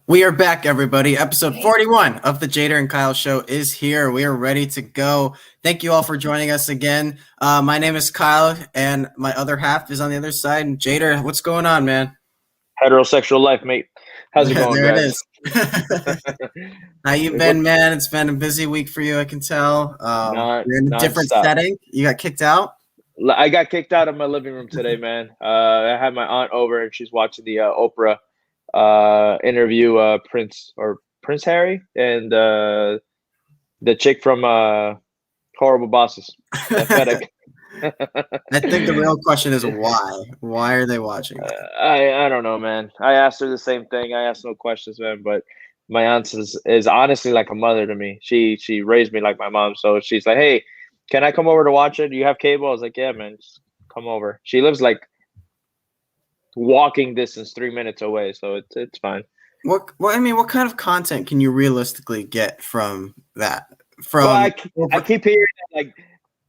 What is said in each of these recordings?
We are back, everybody. Episode 41 of the Jader and Kyle Show is here. We are ready to go. Thank you all for joining us again. My name is Kyle, and my other half is on the other side. And Jader, what's going on, man? Heterosexual life, mate. How's it going, There it guys? is. How you What? been, man? It's been a busy week for you, I can tell. Non You're in a different nonstop. setting. You got kicked out? I got kicked out of my living room today, man. I had my aunt over, and she's watching the Oprah interview Prince Harry and the chick from Horrible Bosses. That fed. I think the real question is why? Why are they watching that? I don't know, man. I asked her the same thing. I asked no questions, man. But my aunt is honestly like a mother to me. She raised me like my mom. So she's like, "Hey, can I come over to watch it? Do you have cable?" I was like, "Yeah, man, just come over." She lives like walking distance, 3 minutes away, so it's fine. What kind of content can you realistically get from that? Well, From I keep hearing that, like,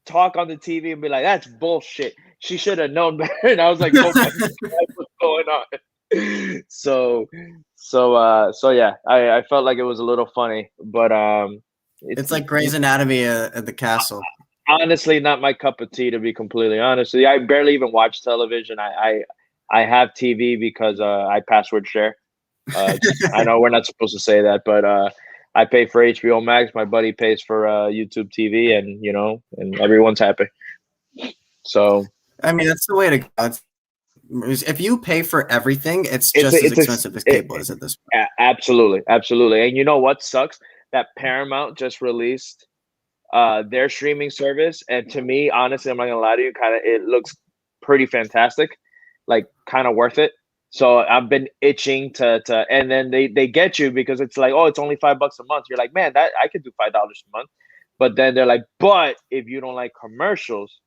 talk on the TV and be like, "That's bullshit. She should have known better." And I was like, "Go back and check what's going on." So yeah, I felt like it was a little funny, but It's like Grey's Anatomy at the castle. honestly not my cup of tea, to be completely honest with you. I barely even watch television. I have TV because I password share. I know we're not supposed to say that, but I pay for HBO Max. My buddy pays for YouTube TV, and and everyone's happy. So I mean, that's the way to go. If you pay for everything, it's it's just a, as it's a expensive as cable is at this point. absolutely, absolutely. And you know what sucks? That Paramount just released their streaming service, and to me, honestly, I'm not gonna lie to you, kind of it looks pretty fantastic, like kind of worth it. So I've been itching to, and then they get you because it's like, oh, it's only $5 a month. You're like, man, that I could do $5 a month. But then they're like, but if you don't like commercials,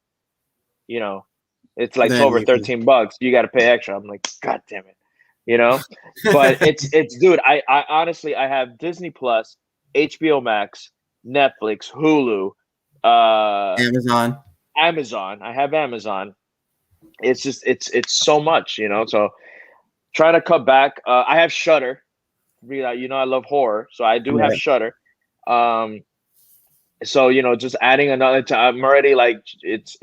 you know, it's like Then 12 or you can. 13 bucks. You got to pay extra. I'm like, God damn it, you know. But it's dude. I honestly I have Disney Plus, HBO Max, Netflix, Hulu, uh, Amazon. Amazon. I have Amazon. It's just it's so much, So trying to cut back. I have Shutter. I love horror, so I do have Right. Shutter. Um, so just adding another. I'm already like it's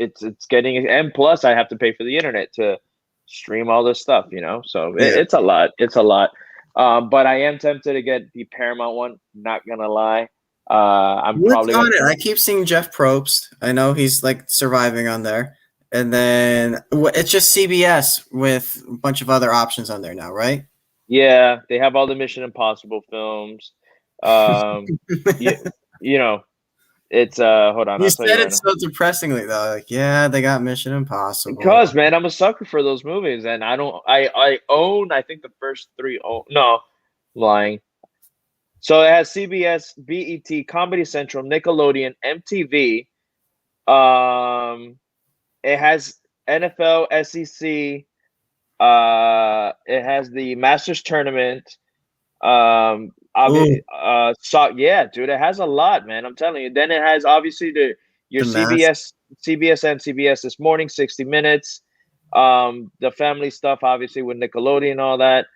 getting, and plus I have to pay for the internet to stream all this stuff. So Yeah. it's a lot. It's a lot. But I am tempted to get the Paramount one. Not gonna lie. I'm What's probably on gonna. it? I keep seeing Jeff Probst. I know he's like surviving on there. And then it's just CBS with a bunch of other options on there now, right? Yeah, they have all the Mission Impossible films. Um, you, you know, it's hold on, You I'll tell you said right it now. so depressingly though. Like, yeah, they got Mission Impossible. Because man, I'm a sucker for those movies, and I don't. I own. I think the first three. Oh no, lying. So it has CBS, BET, Comedy Central, Nickelodeon, MTV. Um, it has NFL, SEC. It has the Masters tournament. Ooh, So yeah, dude, it has a lot, man. I'm telling you. Then it has obviously your the mask. CBS and CBS This Morning, 60 Minutes, the family stuff, obviously with Nickelodeon and all that.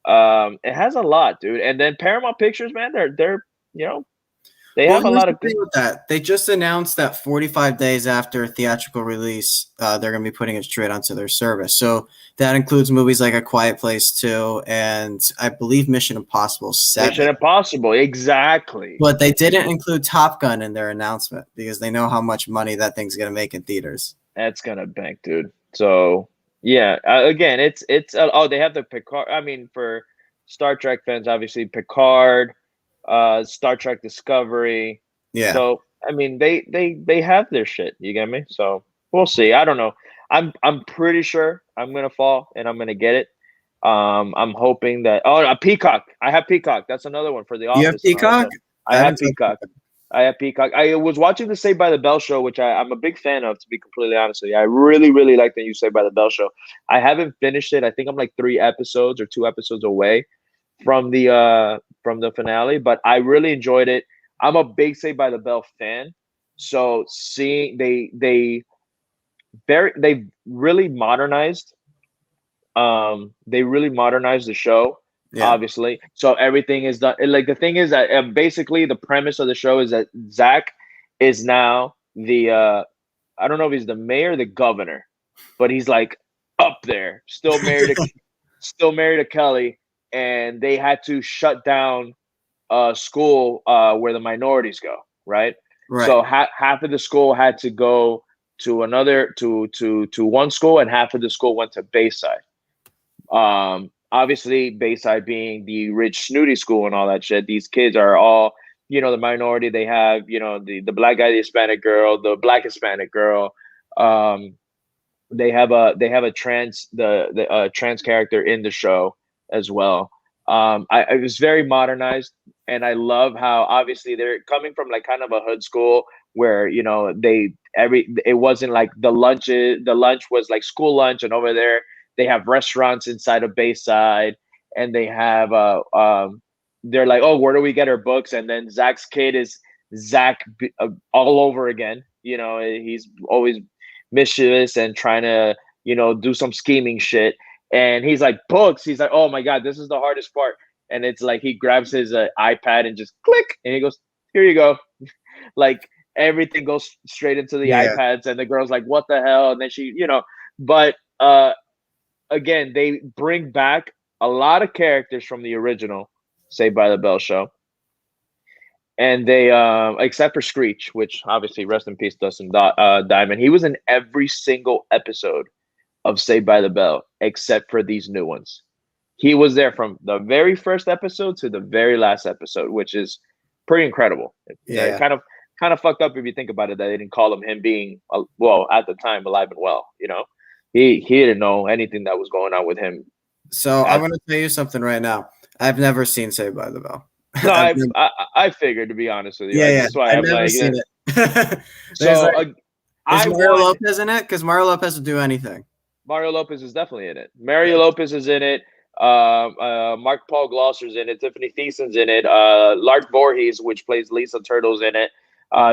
It has a lot, dude. And then Paramount Pictures, man, they're you know they Well, have a here's lot the of good. thing with that. They just announced that 45 days after theatrical release, they're going to be putting it straight onto their service. So that includes movies like A Quiet Place 2 and I believe Mission Impossible 7. Mission Impossible, exactly. But they didn't include Top Gun in their announcement because they know how much money that thing's going to make in theaters. That's gonna bank, dude. So yeah, again, it's oh, they have the Picard. I mean, for Star Trek fans, obviously Picard, Star Trek Discovery. Yeah. So I mean, they have their shit. You get me? So we'll see. I don't know. I'm pretty sure I'm gonna fall and I'm gonna get it. I'm hoping that. Oh, a Peacock. I have Peacock. That's another one for The You have Office and all that Peacock? stuff. I I have haven't touched Peacock. Peacock. I have Peacock. I was watching the Saved by the Bell show, which I'm a big fan of, to be completely honest with you. I really, really like the new Saved by the Bell show. I haven't finished it. I think I'm like 3 episodes or 2 episodes away from the finale, but I really enjoyed it. I'm a big Saved by the Bell fan. So seeing they really modernized the show. Yeah. obviously. So everything is done. Like the thing is that basically the premise of the show is that Zach is now the I don't know if he's the mayor or the governor, but he's like up there, still married to Kelly, and they had to shut down school where the minorities go, right? Right. So half of the school had to go to another to one school, and half of the school went to Bayside. Obviously, Bayside being the rich, snooty school and all that shit. These kids are all, the minority. They have, the black guy, the Hispanic girl, the black Hispanic girl. Um, they have a trans character in the show as well. I was very modernized, and I love how obviously they're coming from like kind of a hood school where it wasn't like the lunch was like school lunch, and over there they have restaurants inside of Bayside, and they have they're like, oh, where do we get our books? And then Zach's kid is Zach all over again. He's always mischievous and trying to do some scheming shit, and he's like, books. He's like, oh my god, this is the hardest part. And it's like he grabs his iPad and just click, and he goes, here you go. Like everything goes straight into the Yeah. iPads, and the girl's like, what the hell? And then she, but again, they bring back a lot of characters from the original Saved by the Bell show, and they except for Screech, which obviously rest in peace, Dustin Diamond. He was in every single episode of Saved by the Bell except for these new ones. He was there from the very first episode to the very last episode, which is pretty incredible. Yeah. Kind of fucked up if you think about it, that they didn't call him being well at the time alive and well. He didn't know anything that was going on with him. So I'm gonna tell you something right now. I've never seen Saved by the Bell. No, I figured, to be honest with you. Yeah, yeah. That's why I've I'm never like, seen it. so Is I Mario want Lopez in it? Because Mario Lopez will do anything. Mario Lopez is definitely in it. Mario Lopez is in it. Mark Paul Glosser's in it. Tiffany Thiessen's in it. Lark Voorhees, which plays Lisa Turtle's in it.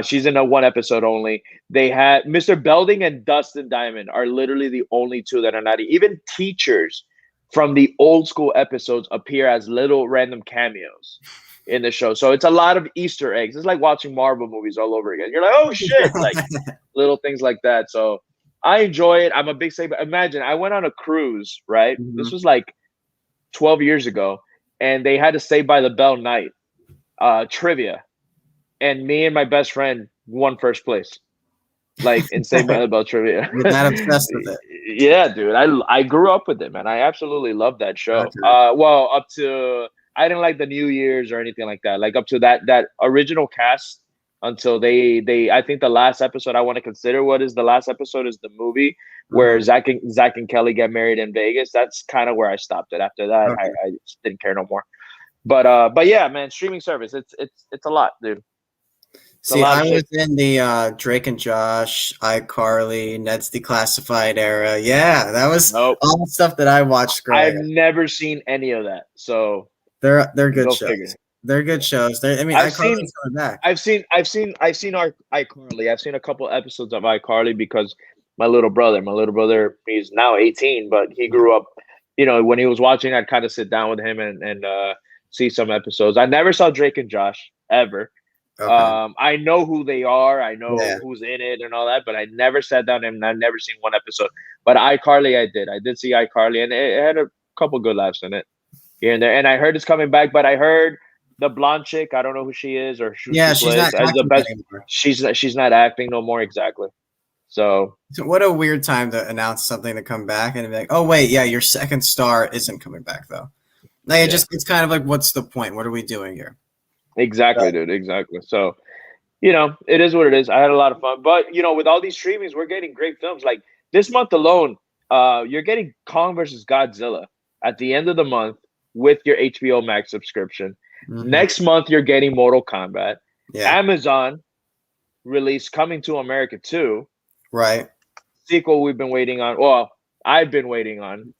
She's in a one episode only. They had Mr. Belding and Dustin Diamond are literally the only two that are not. Even teachers from the old school episodes appear as little random cameos in the show. So it's a lot of Easter eggs. It's like watching Marvel movies all over again. You're like, oh shit, like little things like that. So I enjoy it. I'm a big Saved. Imagine I went on a cruise, right? Mhm. This was like 12 years ago, and they had a Saved by the Bell night trivia, and me and my best friend won first place, like in Saved by the Bell trivia. You're that obsessed with it. Yeah, dude. I grew up with it, man. I absolutely love that show. Okay. Well, up to I didn't like the New Year's or anything like that. Like up to that original cast until they I think the last episode I want to consider what is the last episode is the movie where Zach and Kelly get married in Vegas. That's kind of where I stopped it. After that, Okay. I just didn't care no more. But yeah, man, streaming service. It's a lot, dude. See, I was in the Drake and Josh, iCarly, Ned's Declassified era. Yeah, that was all the stuff that I watched growing I've up. never seen any of that. So They're good go shows. figure. They're good shows. I mean, iCarly's coming back. I've seen our iCarly. I've seen a couple episodes of iCarly because my little brother, he's now 18, but he grew up, when he was watching, I'd kind of sit down with him and see some episodes. I never saw Drake and Josh ever. Okay. I know who they are. I know who's in it and all that, but I never sat down and I've never seen one episode. But iCarly, I did see iCarly, and it had a couple good laughs in it here and there. And I heard it's coming back, but I heard the blonde chick, I don't know who she is or who she's plays. not acting anymore. She's not acting no more. Exactly. So what a weird time to announce something to come back and be like, oh wait, yeah, your second star isn't coming back though. Like it's kind of like, what's the point? What are we doing here? Exactly, dude. Exactly. So, it is what it is. I had a lot of fun, but with all these streamings, we're getting great films. Like this month alone, you're getting Kong versus Godzilla at the end of the month with your HBO Max subscription. Mm-hmm. Next month, you're getting Mortal Kombat. Yeah. Amazon released Coming to America 2. Right. Sequel we've been waiting on. Well, I've been waiting on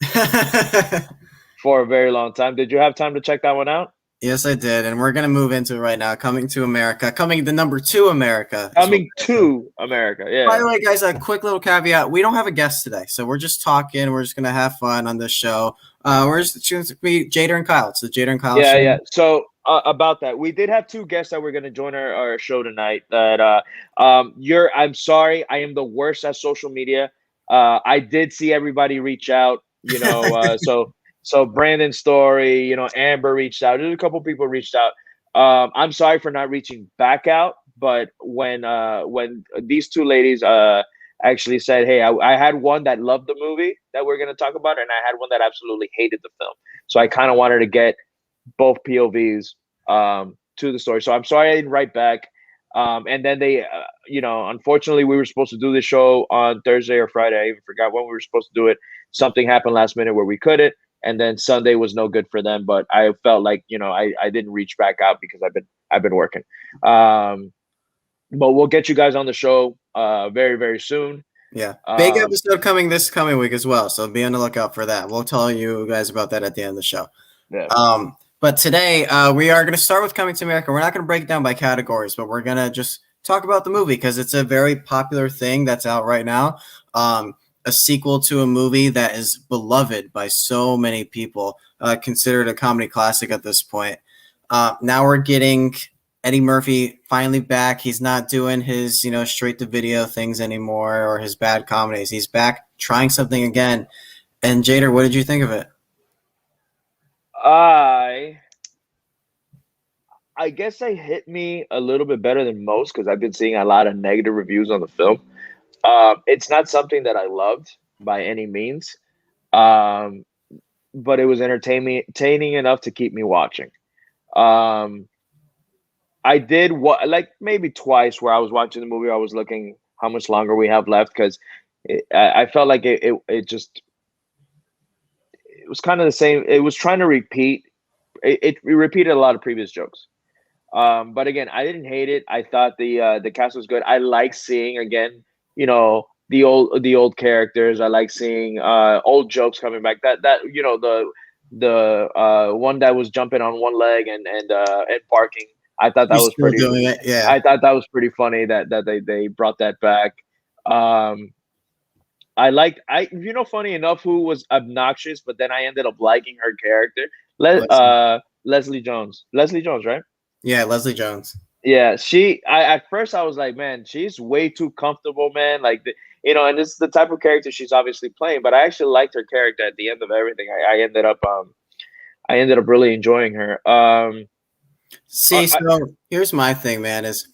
for a very long time. Did you have time to check that one out? Yes, I did, and we're gonna move into it right now. Coming to America, coming the number 2 America is what Coming we're gonna do. to America. By Yeah. the way, guys, a quick little caveat: we don't have a guest today, so we're just talking. We're just gonna have fun on this show. We're just going to be Jader and Kyle. It's the Jader and Kyle Yeah, show. yeah. So about that, we did have two guests that were going to join our show tonight. That I'm sorry, I am the worst at social media. I did see everybody reach out. So Brandon Story, Amber reached out. There's a couple people reached out. I'm sorry for not reaching back out, but when these two ladies actually said, "Hey, I had one that loved the movie that we're going to talk about, and I had one that absolutely hated the film." So I kind of wanted to get both POVs to the story. So I'm sorry I didn't write back. And then they, unfortunately, we were supposed to do the show on Thursday or Friday. I even forgot when we were supposed to do it. Something happened last minute where we couldn't, and then Sunday was no good for them. But I felt like I didn't reach back out because I've been working. But we'll get you guys on the show very very soon. Yeah, big episode coming this coming week as well, so be on the lookout for that. We'll tell you guys about that at the end of the show. Yeah. But today we are going to start with Coming to America. We're not going to break it down by categories, but we're going to just talk about the movie because it's a very popular thing that's out right now. A sequel to a movie that is beloved by so many people, considered a comedy classic at this point. Now we're getting Eddie Murphy finally back. He's not doing his, straight to video things anymore or his bad comedies. He's back trying something again. And Jader, what did you think of it? I guess it hit me a little bit better than most because I've been seeing a lot of negative reviews on the film. It's not something that I loved by any means, but it was entertaining enough to keep me watching. Um, I did what like maybe twice where I was watching the movie. I was looking how much longer we have left because I felt like it was kind of the same. It was trying to repeat. It repeated a lot of previous jokes. But again, I didn't hate it. I thought the cast was good. I like seeing again, the old characters. I like seeing old jokes coming back. That the one that was jumping on one leg and barking. I thought that He's was still pretty. doing it, yeah. I thought that was pretty funny that they brought that back. Um, funny enough, who was obnoxious, but then I ended up liking her character. Leslie. Leslie Jones. Leslie Jones, right? Yeah, Leslie Jones. Yeah, at first I was like, man, she's way too comfortable, man. Like, and this is the type of character she's obviously playing. But I actually liked her character at the end of everything. I ended up really enjoying her. See, so here's my thing, man, is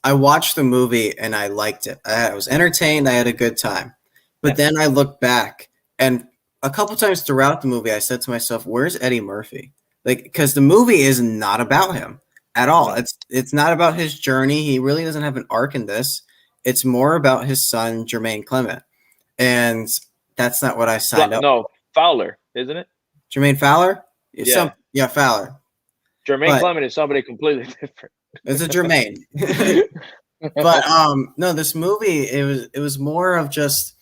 I watched the movie and I liked it. I was entertained. I had a good time. But then I looked back and a couple times throughout the movie, I said to myself, where's Eddie Murphy? Like, because the movie is not about him at all. No. It's not about his journey. He really doesn't have an arc in this. It's more about his son, Jermaine Clement. And that's not what I signed up for. No, Fowler, isn't it? Jermaine Fowler? Yeah. Fowler. Jermaine Clement is somebody completely different. It's a Jermaine. But no, this movie it was more of just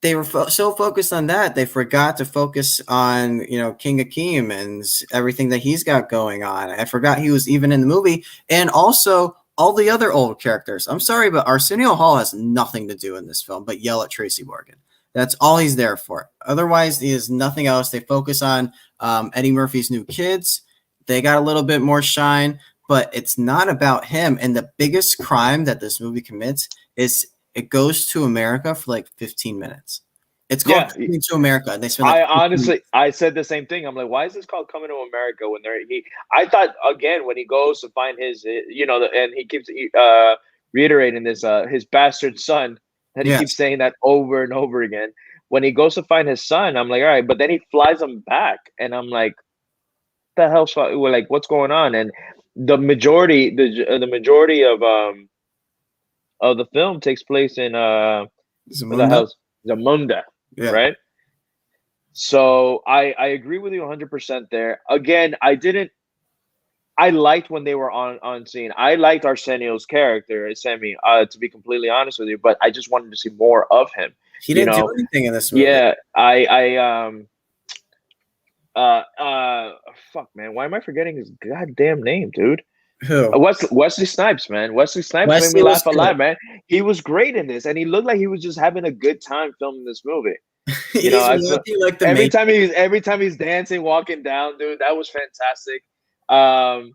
they were so focused on that they forgot to focus on King Akeem and everything that he's got going on. I forgot he was even in the movie, and also all the other old characters. I'm sorry, but Arsenio Hall has nothing to do in this film but yell at Tracy Morgan. That's all he's there for. Otherwise, he is nothing else. They focus on Eddie Murphy's new kids. They got a little bit more shine, but it's not about him. And the biggest crime that this movie commits is it goes to America for like 15 minutes. It's called Coming to America. And they spend I said the same thing. I'm like, why is this called Coming to America when I thought again, when he goes to find his, and he keeps reiterating this, his bastard son, that he keeps saying that over and over again. When he goes to find his son, I'm like, all right, but then he flies him back. And I'm like, the hell's like, what's going on? And the majority of the film takes place in Zamunda, right? So I agree with you 100% there. Again, I liked when they were on scene. I liked Arsenio's character, Sammy, to be completely honest with you, but I just wanted to see more of him. He didn't do anything in this movie. Yeah, fuck, man. Why am I forgetting his goddamn name, dude? Who? Wesley Snipes, man. Wesley Snipes made me Wesley was laugh a good. lot, man. He was great in this, and he looked like he was just having a good time filming this movie. You know, He's I feel walking like the every Matrix. time he's dancing, walking down, dude, that was fantastic. Um,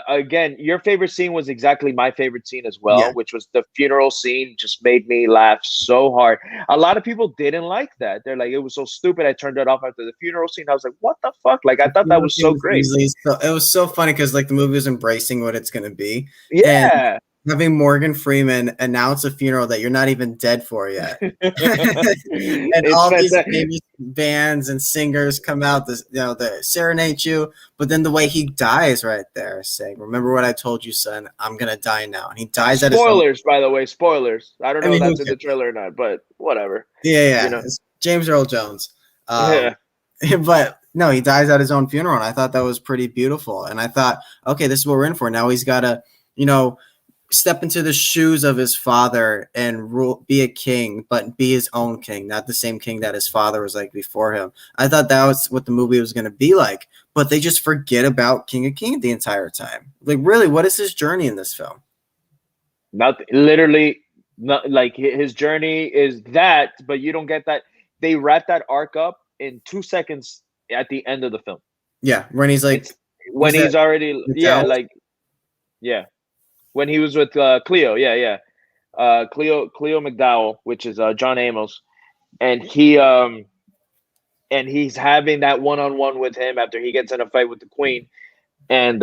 again, your favorite scene was exactly my favorite scene as Yeah. well, which was the funeral scene. Just made me laugh so hard. A lot of people didn't like that. They're like, it was so stupid. I turned it off after the funeral scene. I was like, what the fuck? Like, I thought that was so great. It was so funny because like the movie was embracing what it's gonna be, and Yeah. having Morgan Freeman announce a funeral that you're not even dead for yet, and It's all these fantastic. famous bands and singers come out, this they serenade you, but then the way he dies right there, saying, "Remember what I told you, son? I'm gonna die now," and he dies at his own. Spoilers, by the way, spoilers. I don't I know if mean, who that's in the cares? trailer or not, but whatever. Yeah, You yeah, know. it's James Earl Jones. Um, Yeah. but no, he dies at his own funeral, and I thought that was pretty beautiful. And I thought, okay, this is what we're in for. Now he's got to, you know, step into the shoes of his father and rule, be a king, but be his own king, not the same king that his father was like before him. I thought that was what the movie was going to be like, but they just forget about King of Kings the entire time. Like, really, what is his journey in this film? Not literally, not like his journey is that, but you don't get that. They wrap that arc up in 2 seconds at the end of the film. Yeah, when he's like, It's was when that he's already, yeah, McDowell? like, yeah, when he was with Cleo, yeah, yeah, Cleo McDowell, which is John Amos, and he's having that one-on-one with him after he gets in a fight with the queen, and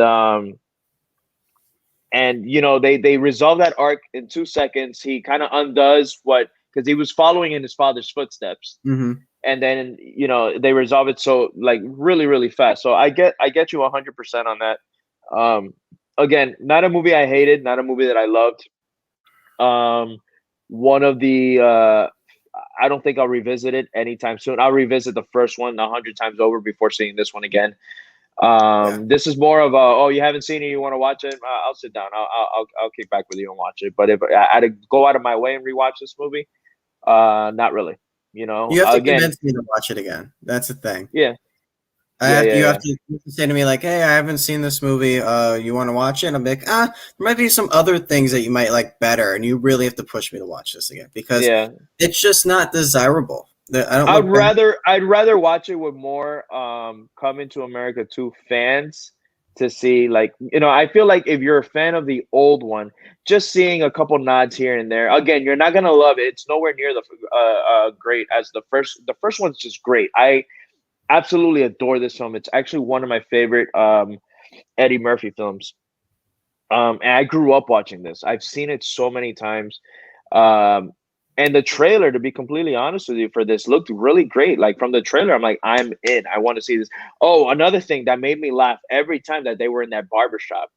you know they resolve that arc in 2 seconds. He kind of undoes what, because he was following in his father's footsteps, Mm-hmm. and then you know they resolve it so like really really fast. So I get you 100% on that. Again, not a movie I hated, not a movie that I loved. One of the I don't think I'll revisit it anytime soon. I'll revisit the first one 100 times over before seeing this one again. Yeah. This is more of a, oh, you haven't seen it, you want to watch it? I'll sit down. I'll kick back with you and watch it. But if I had to go out of my way and rewatch this movie, not really. You know, You have to again, convince me to watch it again. That's the thing. yeah, I yeah, have yeah, you yeah, have to say to me like, "Hey, I haven't seen this movie. You want to watch it?" And I'm like, there might be some other things that you might like better, and you really have to push me to watch this again because yeah. it's just not desirable. I don't look back. I'd rather watch it with more Coming to America 2 fans to see, like, you know, I feel like if you're a fan of the old one, just seeing a couple nods here and there, again, you're not gonna love it. It's nowhere near the great as the first. The first one's just great. I absolutely adore this film. It's actually one of my favorite Eddie Murphy films. And I grew up watching this. I've seen it so many times. Um, and the trailer, to be completely honest with you, for this looked really great. Like from the trailer, I'm like, I'm in. I want to see this. Oh, another thing that made me laugh every time that they were in that barbershop.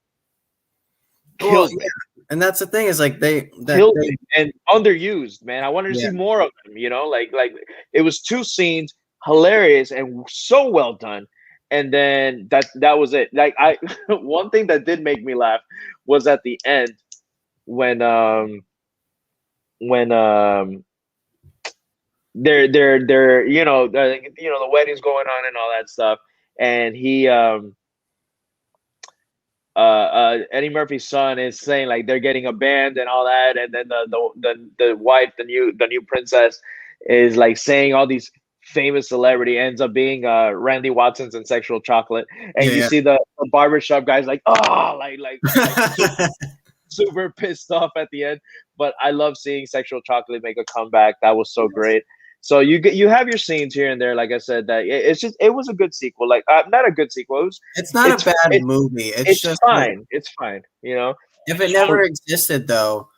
Well, Killed me. yeah, and that's the thing is like Killed me. And underused, man. I wanted to see yeah. more of them, you know? Like it was two scenes, hilarious and so well done. And then that was it. Like I one thing that did make me laugh was at the end when when they're you know the wedding's going on and all that stuff, and he Eddie Murphy's son is saying like they're getting a band and all that, and then the wife, the new princess, is like saying all these famous celebrity, ends up being Randy Watson's in Sexual Chocolate, and you Yeah, see the barbershop guys like, oh, like yeah. super pissed off at the end. But I love seeing Sexual Chocolate make a comeback. That was so great. So you have your scenes here and there. Like I said, that it's just, it was a good sequel. Like not a good sequel. It's not a It's bad it, movie. It's it's just like fine. It's fine. You know. if it never existed though,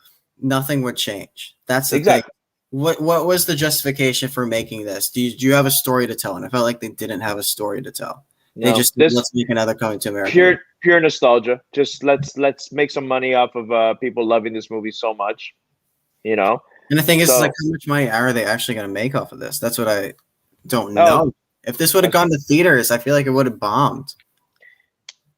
nothing would change. That's the thing. Exactly. What was the justification for making this? Do you have a story to tell? And I felt like they didn't have a story to tell. They No, just this let's make another Coming to America movie. pure nostalgia. Just let's make some money off of people loving this movie so much. You know. And the thing is, like, So how much money are they actually going to make off of this? That's what I don't oh, know. If this would have gone to theaters, I feel like it would have bombed.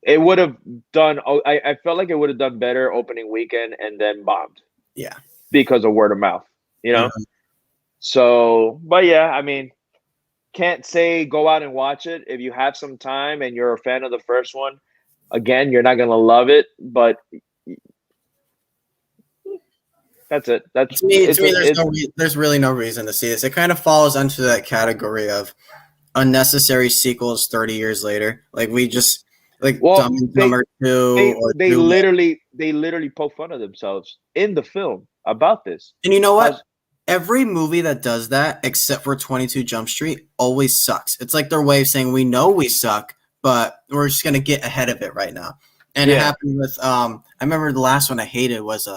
it would have done. Oh, I felt like it would have done better opening weekend and then bombed Yeah. because of word of mouth. You know. Mhm. So, but yeah, I mean, can't say go out and watch it. If you have some time and you're a fan of the first one, again, you're not gonna love it, but that's it. That's To me, there's really no reason to see this. It kind of falls into that category of unnecessary sequels 30 years later. Like we just like well, Dumb and Dumber 2 or they Zoom. literally poke fun of themselves in the film about this. And you know what? Every movie that does that, except for 22 Jump Street, always sucks. It's like their way of saying we know we suck, but we're just gonna get ahead of it right now. And it happened with I remember the last one I hated was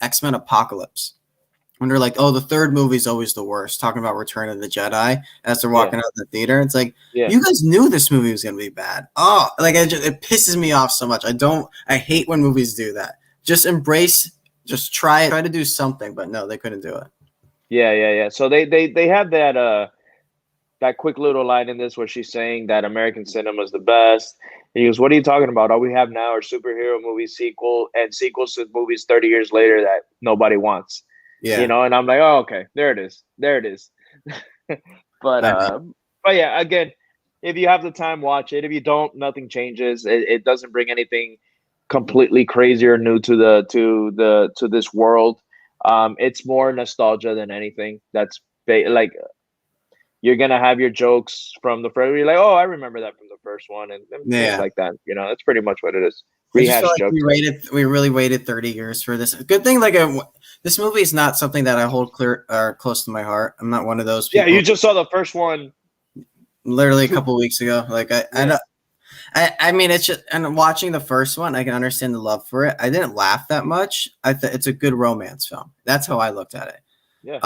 X-Men Apocalypse. When they're like, oh, the third movie is always the worst, talking about Return of the Jedi as they're walking out of the theater. It's like, you guys knew this movie was going to be bad. Oh, like it pisses me off so much. I hate when movies do that. Just try to do something, but no, they couldn't do it. Yeah. So they have that quick little line in this where she's saying that American cinema is the best. And he goes, what are you talking about? All we have now are superhero movies, sequels to movies 30 years later that nobody wants. Yeah. You know, and I'm like, oh, okay, there it is. But yeah, again, if you have the time, watch it. If you don't, nothing changes. It doesn't bring anything completely crazy or new to this world. It's more nostalgia than anything. That's like you're gonna have your jokes from the first. You're like, oh, I remember that from the first one, and things like that. You know, that's pretty much what it is. Rehash jokes. We really waited 30 years for this. Good thing, this movie is not something that I hold close to my heart. I'm not one of those people. Yeah, you just saw the first one literally a couple weeks ago. Like I mean, it's just, and watching the first one, I can understand the love for it. I didn't laugh that much. It's a good romance film. That's how I looked at it. Yeah.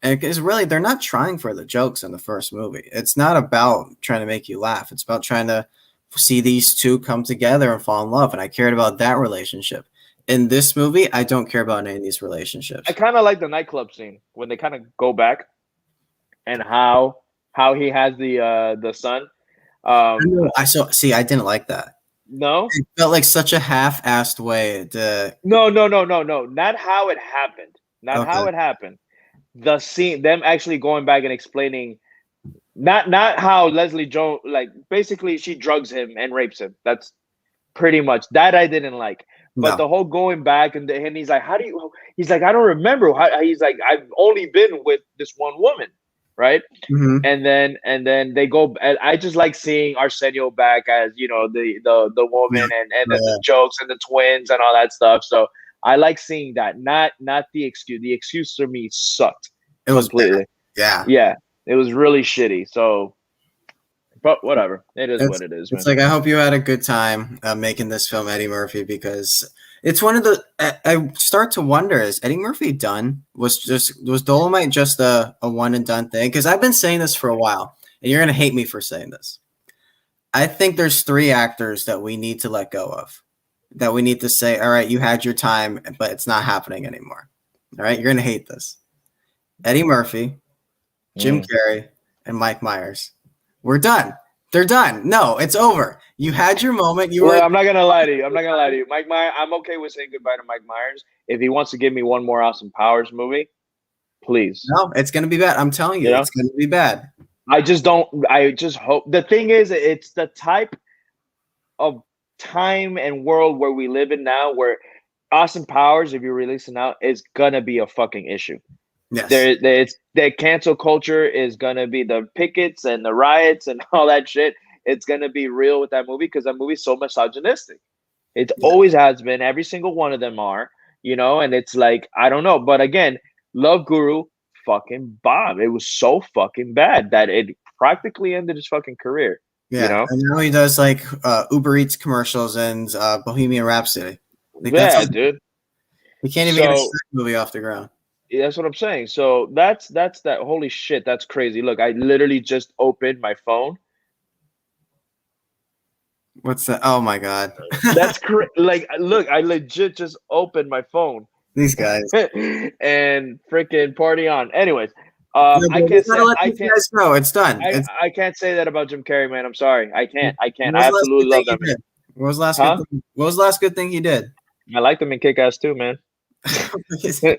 And it's really, they're not trying for the jokes in the first movie. It's not about trying to make you laugh. It's about trying to see these two come together and fall in love. And I cared about that relationship. In this movie, I don't care about any of these relationships. I kind of like the nightclub scene when they kind of go back and how he has the son. I didn't like that. No, it felt like such a half-assed way to. No. Not how it happened. How it happened. The scene, them actually going back and explaining, not how Leslie Jones, like basically she drugs him and rapes him. That's pretty much that I didn't like. But the whole going back and he's like, he's like, I don't remember. He's like, I've only been with this one woman, right? Mm-hmm. And then they go. And I just like seeing Arsenio back as the woman and the jokes and the twins and all that stuff. So I like seeing that. Not the excuse. The excuse for me sucked. It was completely. Yeah. It was really shitty. So. But whatever, it is what it is. It's like I hope you had a good time making this film, Eddie Murphy, because it's one of the. I start to wonder: is Eddie Murphy done? Was Dolomite just a one and done thing? Because I've been saying this for a while, and you're gonna hate me for saying this. I think there's 3 actors that we need to let go of, that we need to say, all right, you had your time, but it's not happening anymore. All right, you're gonna hate this: Eddie Murphy, Jim Carrey, and Mike Myers. We're done. They're done. No, it's over. You had your moment. I'm not gonna lie to you. Mike Myers. I'm okay with saying goodbye to Mike Myers. If he wants to give me one more Austin Powers movie, please. No, it's gonna be bad. I'm telling you, it's gonna be bad. I just hope. The thing is, it's the type of time and world where we live in now, where Austin Powers, if you're releasing out, is gonna be a fucking issue. Yes. The cancel culture is gonna be the pickets and the riots and all that shit. It's gonna be real with that movie because that movie's so misogynistic. It always has been. Every single one of them are, and it's like, I don't know. But again, Love Guru fucking bombed. It was so fucking bad that it practically ended his fucking career. Yeah, and now he does like Uber Eats commercials and Bohemian Rhapsody. Dude. We can't even get a movie off the ground. That's what I'm saying. So that's that. Holy shit, that's crazy. Look, I literally just opened my phone. What's that? Oh my god, that's like, look, I legit just opened my phone. These guys and freaking party on. Anyways, I can't say. I can't. No, it's done. I can't say that about Jim Carrey, man. I'm sorry. I can't. I absolutely love that man. What was the last good thing he did? I liked him in Kick-Ass too, man. You see,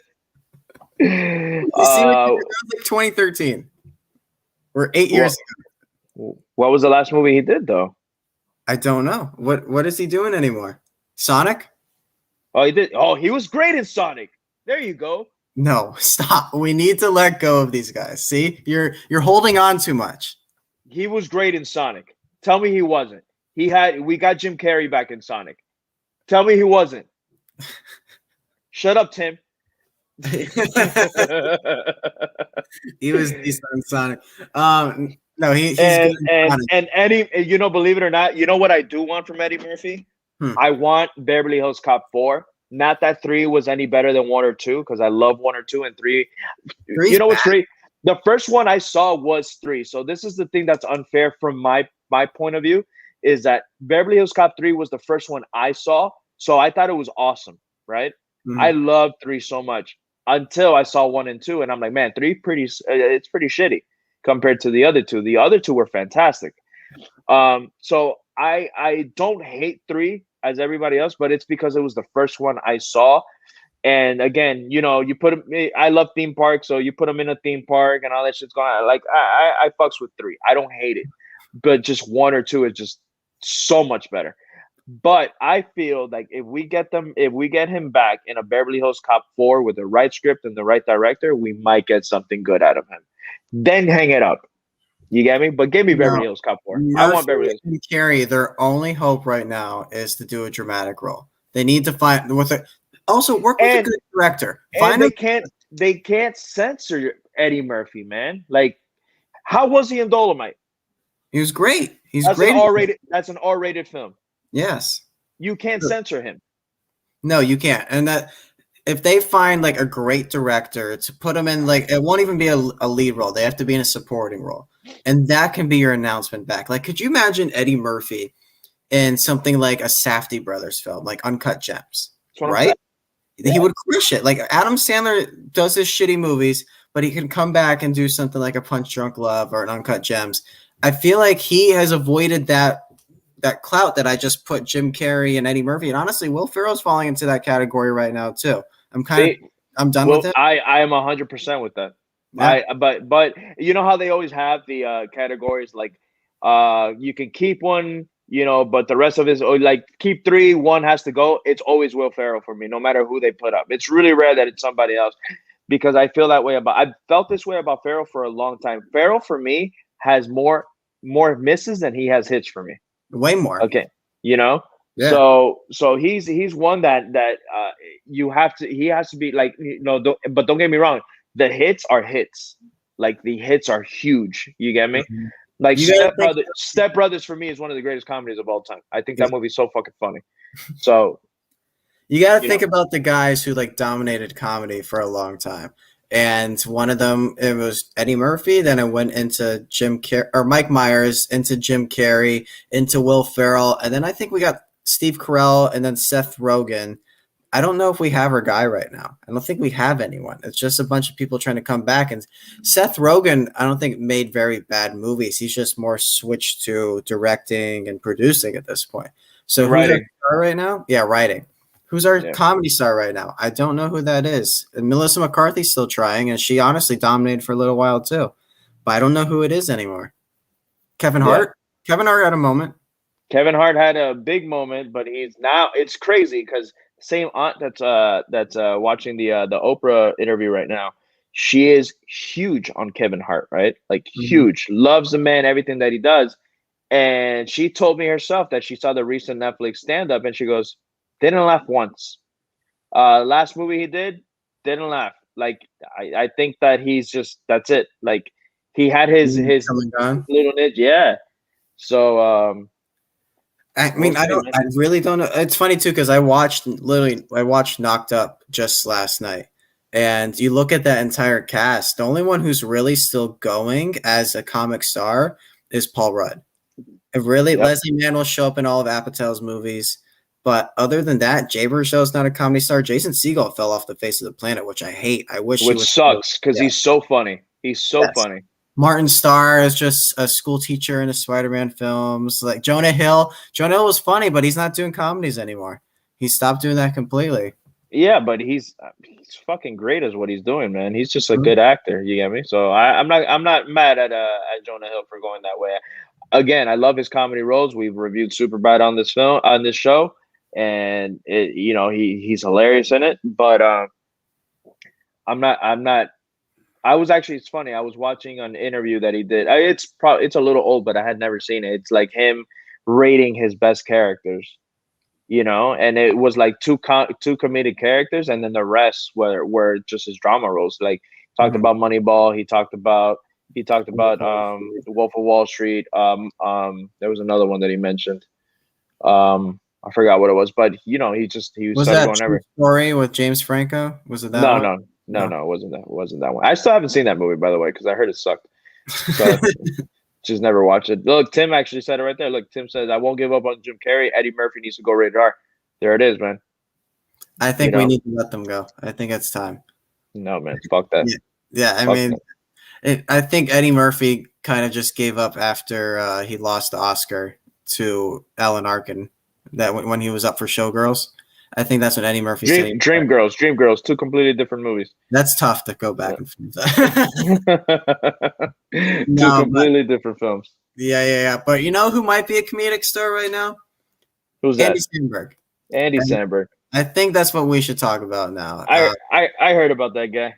like 2013 or 8 years ago. What was the last movie he did though? I don't know. What is he doing anymore? Sonic? Oh, he did. Oh, he was great in Sonic. There you go. No, stop. We need to let go of these guys. See? You're holding on too much. He was great in Sonic. Tell me he wasn't. We got Jim Carrey back in Sonic. Tell me he wasn't. Shut up, Tim. He was decent in Sonic. No, he's and good in and Sonic. and Eddie, believe it or not, you know what I do want from Eddie Murphy? I want Beverly Hills Cop 4. Not that 3 was any better than 1 or 2, because I love 1 or 2 and 3. Three's You know what's bad. great? The first one I saw was 3. So this is the thing that's unfair from my point of view, is that Beverly Hills Cop 3 was the first one I saw. So I thought it was awesome, right? I loved 3 so much until I saw 1 and 2, and I'm like, man, 3 it's pretty shitty compared to the other 2. The other 2 were fantastic. So I don't hate 3 as everybody else, but it's because it was the first one I saw. And again, you put them. I love theme parks, so you put them in a theme park and all that shit's going on. Like I fucks with 3. I don't hate it, but just 1 or 2 is just so much better. But I feel like if we get him back in a Beverly Hills Cop 4 with the right script and the right director, we might get something good out of him. Then hang it up. You get me? But give me Beverly Hills Cop 4. I want Beverly Hills. And Carrey, their only hope right now is to do a dramatic role. They need to find also work with a good director. And they can't censor Eddie Murphy, man. Like, how was he in Dolomite? He was great. That's an R-rated film. Yes. You can't censor him. No, you can't. And that if they find like a great director to put him in, like, it won't even be a lead role. They have to be in a supporting role. And that can be your announcement back. Like, could you imagine Eddie Murphy in something like a Safdie Brothers film, like Uncut Gems, right? Yeah. He would crush it. Like, Adam Sandler does his shitty movies, but he can come back and do something like a Punch Drunk Love or an Uncut Gems. I feel like he has avoided that clout that I just put Jim Carrey and Eddie Murphy. And honestly, Will Ferrell's falling into that category right now too. I'm done with it. I am 100% with that. Yeah. But you know how they always have the categories, like you can keep one, but the rest of it is like keep 3, 1 has to go. It's always Will Ferrell for me, no matter who they put up. It's really rare that it's somebody else, because I feel that way I've felt this way about Ferrell for a long time. Ferrell for me has more misses than he has hits for me. Way more. Okay. Yeah. So he's one that he has to be like, but don't get me wrong, the hits are hits. Like, the hits are huge. You get me? Mm-hmm. Like, Step Brothers for me is one of the greatest comedies of all time. I think that movie's so fucking funny. So you got to think about the guys who like dominated comedy for a long time. And one of them, it was Eddie Murphy. Then it went into Mike Myers, into Jim Carrey, into Will Ferrell. And then I think we got Steve Carell and then Seth Rogen. I don't know if we have our guy right now. I don't think we have anyone. It's just a bunch of people trying to come back. And Seth Rogen, I don't think made very bad movies. He's just more switched to directing and producing at this point. So writing. Who's our star right now? Yeah, writing. Who's our comedy star right now? I don't know who that is. And Melissa McCarthy's still trying, and she honestly dominated for a little while too. But I don't know who it is anymore. Kevin Hart? Kevin Hart had a moment. Kevin Hart had a big moment, but it's crazy because same aunt that's watching the Oprah interview right now, she is huge on Kevin Hart, right? Like, huge. Loves the man, everything that he does. And she told me herself that she saw the recent Netflix stand-up, and she goes, didn't laugh once. Last movie he didn't laugh. Like, I think that he's just, that's it. Like, he had his little niche. Yeah. So, I mean, I really don't know. It's funny too, because I watched Knocked Up just last night. And you look at that entire cast, the only one who's really still going as a comic star is Paul Rudd. Leslie Mann will show up in all of Apatow's movies. But other than that, Jay Baruchel's not a comedy star. Jason Segel fell off the face of the planet, which I hate. Which sucks, because he's so funny. He's so funny. Martin Starr is just a school teacher in the Spider-Man films. Like Jonah Hill. Jonah Hill was funny, but he's not doing comedies anymore. He stopped doing that completely. Yeah, but he's fucking great as what he's doing, man. He's just a good actor. You get me? So I'm not mad at Jonah Hill for going that way. again, I love his comedy roles. We've reviewed Superbad on this show, and he's hilarious in it. But I'm not. I was actually. It's funny. I was watching an interview that he did. It's a little old, but I had never seen it. It's like him rating his best characters, and it was like two comedic characters, and then the rest were just his drama roles. Like talked Mhm. about Moneyball. He talked about Wolf of Wall Street. There was another one that he mentioned. I forgot what it was, but he Was started that going True over. Story with James Franco? Was it that No, one? no, no, No. no, it wasn't that one. I still haven't seen that movie, by the way, because I heard it sucked. So just never watched it. Look, Tim actually said it right there. Look, Tim says I won't give up on Jim Carrey. Eddie Murphy needs to go rated R. There it is, man. I You think we know, need to let them go. I think it's time. no, man, fuck that. Yeah, yeah. I Fuck mean, that. I think Eddie Murphy kind of just gave up after he lost the Oscar to Alan Arkin. That when he was up for Showgirls, I think that's when Eddie Murphy said Dreamgirls, two completely different movies. that's tough to go back Yeah. and forth. Two No, but completely different films. yeah. But you know who might be a comedic star right now? Who's Andy that? Samberg. Andy And Samberg. I think that's what we should talk about now. I heard about that guy.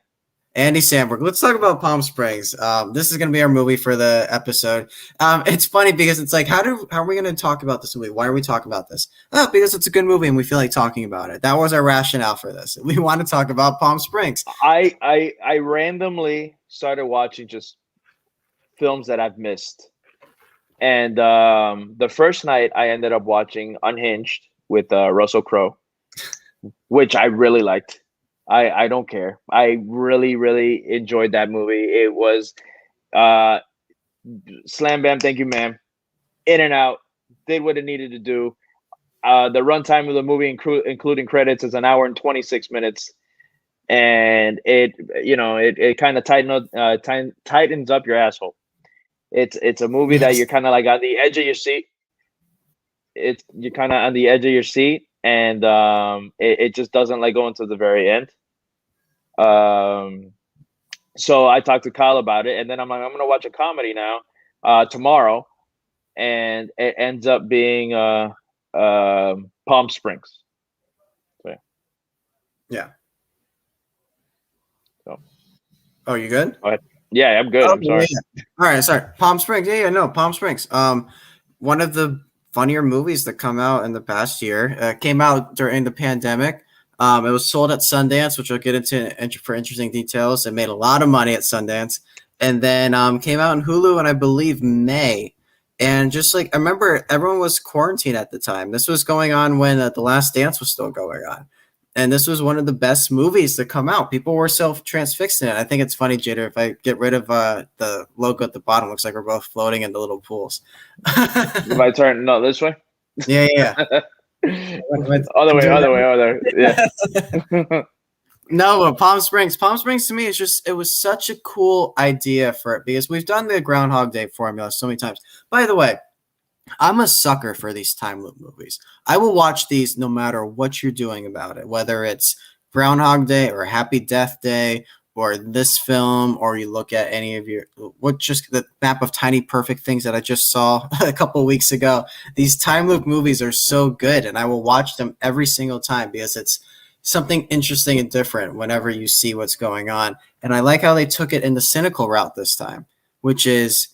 Andy Samberg. Let's talk about Palm Springs. This is going to be our movie for the episode. It's funny because it's like, how are we going to talk about this movie? Why are we talking about this? Oh, because it's a good movie and we feel like talking about it. That was our rationale for this. We want to talk about Palm Springs. I randomly started watching just films that I've missed, and the first night I ended up watching Unhinged with Russell Crowe, which I really liked. I don't care. I really enjoyed that movie. It was uh, slam bam, thank you, ma'am. In and out, did what it needed to do. The runtime of the movie, including credits, is an hour and 26 minutes, and it kind of tightens up your asshole. It's a movie that Yes. you're kind of like on the edge of your seat. You're kind of on the edge of your seat, and it just doesn't like go until the very end. So I talked to Kyle about it, and then I'm like, I'm gonna watch a comedy now tomorrow, and it ends up being Palm Springs. So, Yeah. so Oh, you good? go ahead. Yeah, I'm good. Oh, I'm sorry. yeah. All right, sorry. Palm Springs. Yeah, no, Palm Springs. One of the funnier movies that come out in the past year. Came out during the pandemic. It was sold at Sundance, which I'll get into for interesting details. It made a lot of money at Sundance, and then came out in Hulu, and I believe May. And just like I remember, everyone was quarantined at the time. This was going on when The Last Dance was still going on. And this was one of the best movies to come out. People were so transfixed in it. I think it's funny, Jader, if I get rid of the logo at the bottom, looks like we're both floating in the little pools. If I turn no this way, Yeah. other way. Yeah. No, but Palm Springs to me is just, it was such a cool idea for it because we've done the Groundhog Day formula so many times. By the way, I'm a sucker for these time loop movies. I will watch these no matter what you're doing about it, whether it's Groundhog Day or Happy Death Day or this film, or you look at any of just the map of tiny perfect things that I just saw a couple weeks ago. These time loop movies are so good, and I will watch them every single time because it's something interesting and different whenever you see what's going on. And I like how they took it in the cynical route this time, which is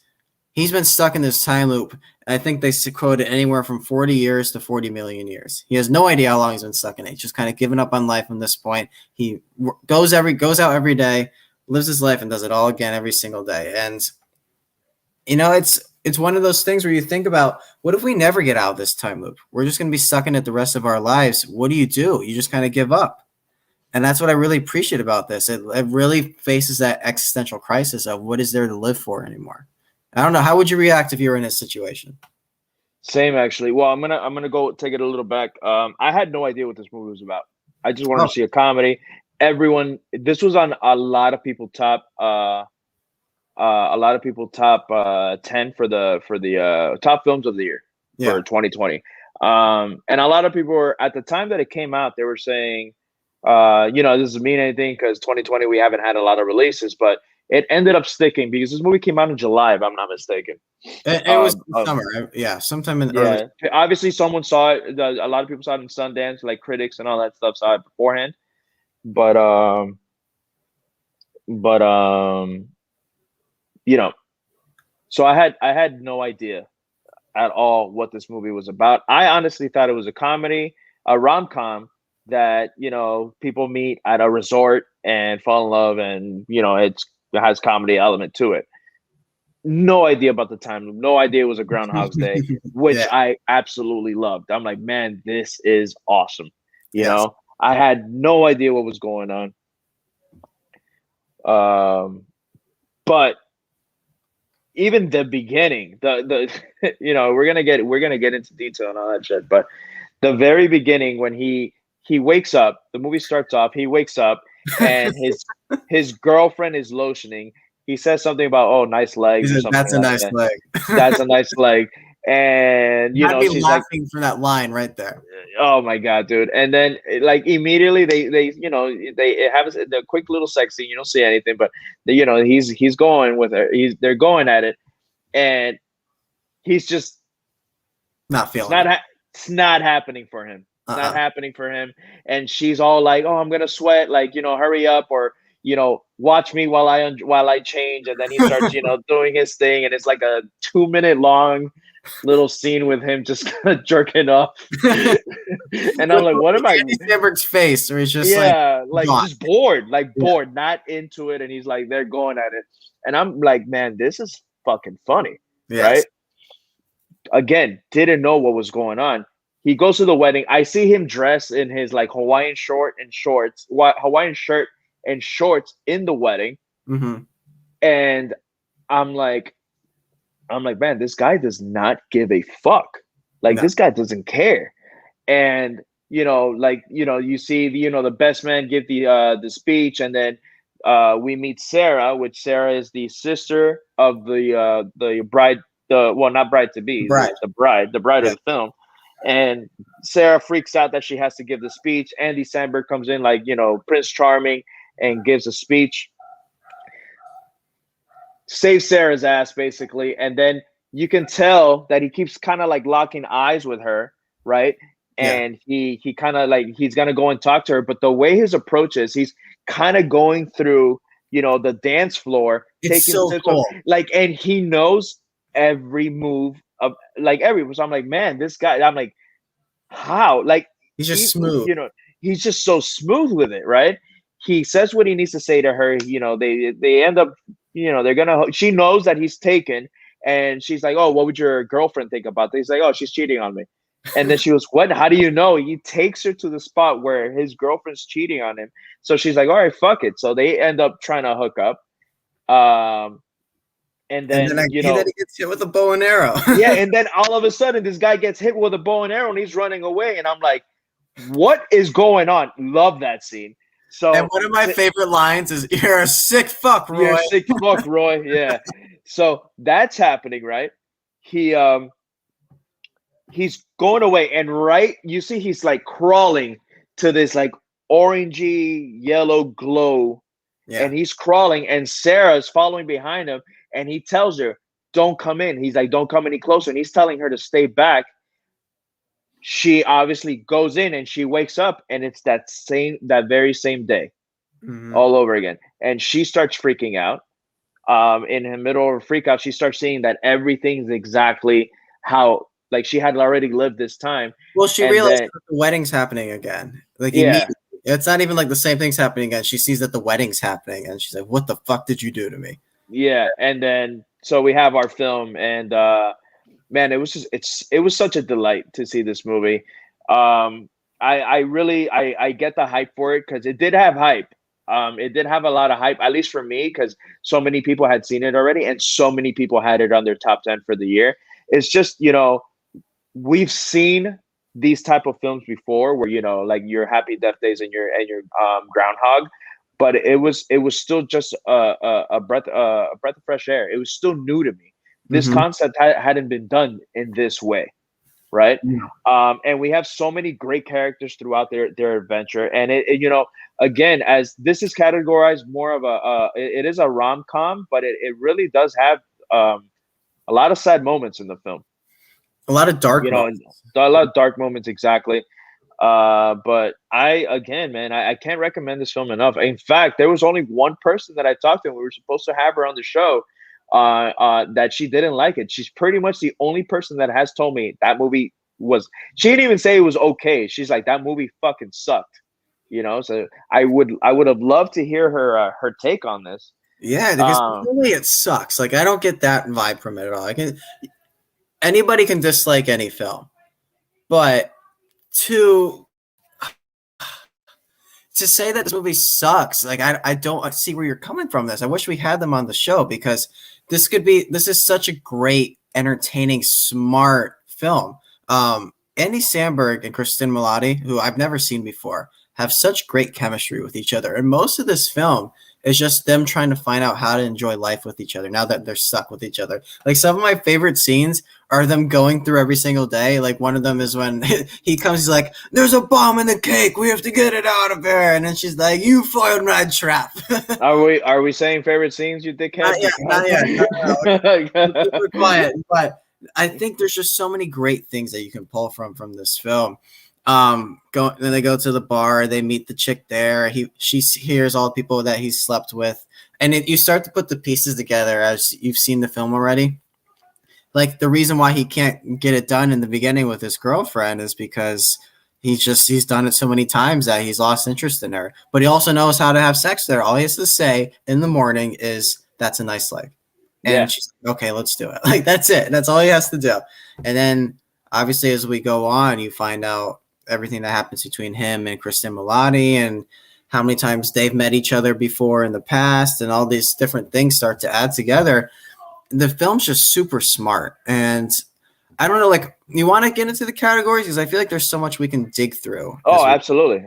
he's been stuck in this time loop. I think they quoted anywhere from 40 years to 40 million years. He has no idea how long he's been stuck in it. He's just kind of given up on life from this point. He goes out every day, lives his life, and does it all again every single day. And it's one of those things where you think about, what if we never get out of this time loop? We're just going to be stuck in it the rest of our lives. What do? You just kind of give up. And that's what I really appreciate about this. It really faces that existential crisis of what is there to live for anymore. I don't know. How would you react if you were in this situation? Same actually. Well, I'm gonna go take it a little back. I had no idea what this movie was about. I just wanted to see a comedy. This was on a lot of people top 10 for the top films of the year for 2020. And a lot of people were, at the time that it came out, they were saying, this doesn't mean anything because 2020 we haven't had a lot of releases, but it ended up sticking because this movie came out in July, if I'm not mistaken. It was summer, yeah, sometime in early. Yeah, obviously someone saw it. A lot of people saw it in Sundance, like critics and all that stuff saw it beforehand. But but you know, so I had no idea at all what this movie was about. I honestly thought it was a comedy, a rom-com that, you know, people meet at a resort and fall in love, and you know, it has comedy element to it. No idea about the time loop. No idea it was a Groundhog's Day, which Yeah. I absolutely loved. I'm like, man, this is awesome. You Yes. know, I had no idea what was going on. But even the beginning, the you know, we're gonna get into detail and all that shit. But the very beginning, when he wakes up, the movie starts off. He wakes up and his girlfriend is lotioning. He says something about, oh, nice He legs or said, something "That's a like nice that. leg." That's a nice leg. And you I'd know, be she's like, laughing for that line right there. oh my god, dude. And then like immediately they you know, they have the quick little sex scene. You don't see anything, but you know, he's going with her. They're going at it, and he's just Not it's feeling it. it's not happening for him. It's not Uh-uh. happening for him. And she's all like, "Oh, I'm gonna sweat. Like, you know, hurry up, or you know, watch me while I change." And then he starts, you know, doing his thing, and it's like a 2 minute long little scene with him just kind of jerking off. And I'm like, what am I? Andy Samberg's face, where he's just Yeah, like gone. just bored, like Yeah. bored, not into it. And he's like, they're going at it. And I'm like, man, this is fucking funny, Yes. right? Again, didn't know what was going on. He goes to the wedding. I see him dressed in his like Hawaiian Hawaiian shirt and shorts in the wedding. Mm-hmm. And I'm like, man, this guy does not give a fuck. Like, No. this guy doesn't care. And you know, like, you know, you see the, you know, the best man give the speech, and then we meet Sarah, which Sarah is the sister of the bride, not bride to be, Bride. the bride Yeah. of the film. And Sarah freaks out that she has to give the speech. Andy Samberg comes in like, you know, Prince Charming, and gives a speech, saves Sarah's ass basically. And then you can tell that he keeps kind of like locking eyes with her, right? Yeah. And he kind of like, he's gonna go and talk to her, but the way his approach is, he's kind of going through, you know, the dance floor, It's taking so sips cool. of, like, and he knows every move of like every. So I'm like, man, this guy. I'm like, how? Like, He's just smooth. you know, he's just so smooth with it, right? He says what he needs to say to her. You know, they end up, you know, they're gonna. She knows that he's taken, and she's like, oh, what would your girlfriend think about this? He's like, oh, she's cheating on me. And then she goes, what? How do you know? He takes her to the spot where his girlfriend's cheating on him. So she's like, all right, fuck it. So they end up trying to hook up. And then I you see know, that he gets hit with a bow and arrow. yeah, and then all of a sudden this guy gets hit with a bow and arrow and he's running away. And I'm like, what is going on? Love that scene. So, and one of my favorite lines is, "You're a sick fuck, Roy." you're a sick fuck, Roy. Yeah. So that's happening, right? He's going away, and right, you see he's like crawling to this like orangey yellow glow. Yeah. And he's crawling, and Sarah's following behind him, and he tells her, don't come in. He's like, don't come any closer. And he's telling her to stay back. She obviously goes in, and she wakes up, and it's that very same day, all over again. And she starts freaking out. In the middle of a freak out, she starts seeing that everything's exactly how, like, she had already lived this time. Well, she And realized then, that the wedding's happening again. Like, yeah, immediately. It's not even like the same thing's happening again. She sees that the wedding's happening, and she's like, "What the fuck did you do to me?" yeah. And then so we have our film, and man, it was just it was such a delight to see this movie. I really get the hype for it, because it did have hype. It did have a lot of hype, at least for me, because so many people had seen it already, and so many people had it on their top 10 for the year. It's just, you know, we've seen these type of films before, where, you know, like your Happy Death Days and your Groundhog, but it was still just a breath of fresh air. It was still new to me. This concept hadn't been done in this way. right? Yeah. And we have so many great characters throughout their adventure, and again, as this is categorized more of it is a rom-com, but it really does have a lot of sad moments in the film. A lot of dark And moments. a lot of dark moments, exactly. But I can't recommend this film enough. In fact, there was only one person that I talked to, and we were supposed to have her on the show, that she didn't like it. She's pretty much the only person that has told me that movie was. She didn't even say it was okay. She's like, that movie fucking sucked. So I would have loved to hear her take on this. Yeah, because really it sucks. Like I don't get that vibe from it at all. Anybody can dislike any film, but to say that this movie sucks, like I don't see where you're coming from this. I wish we had them on the show because this is such a great, entertaining, smart film. Andy Samberg and Kristen Milotti, who I've never seen before, have such great chemistry with each other. And most of this film is just them trying to find out how to enjoy life with each other now that they're stuck with each other. Like some of my favorite scenes are them going through every single day. Like one of them is when he comes, he's like, "There's a bomb in the cake. We have to get it out of here." And then she's like, "You foiled my trap." Are we saying favorite scenes, you dickhead? Not yet. No. Super quiet. But I think there's just so many great things that you can pull from this film. Then they go to the bar, they meet the chick there. She hears all the people that he's slept with, and you start to put the pieces together as you've seen the film already. Like the reason why he can't get it done in the beginning with his girlfriend is because he's done it so many times that he's lost interest in her. But he also knows how to have sex there. All he has to say in the morning is, "That's a nice leg," and she's like, "Okay, let's do it." Like that's it. That's all he has to do. And then obviously as we go on, you find out everything that happens between him and Kristen Milotti and how many times they've met each other before in the past, and all these different things start to add together. The film's just super smart, and I don't know, like, you want to get into the categories because I feel like there's so much we can dig through. Oh, absolutely,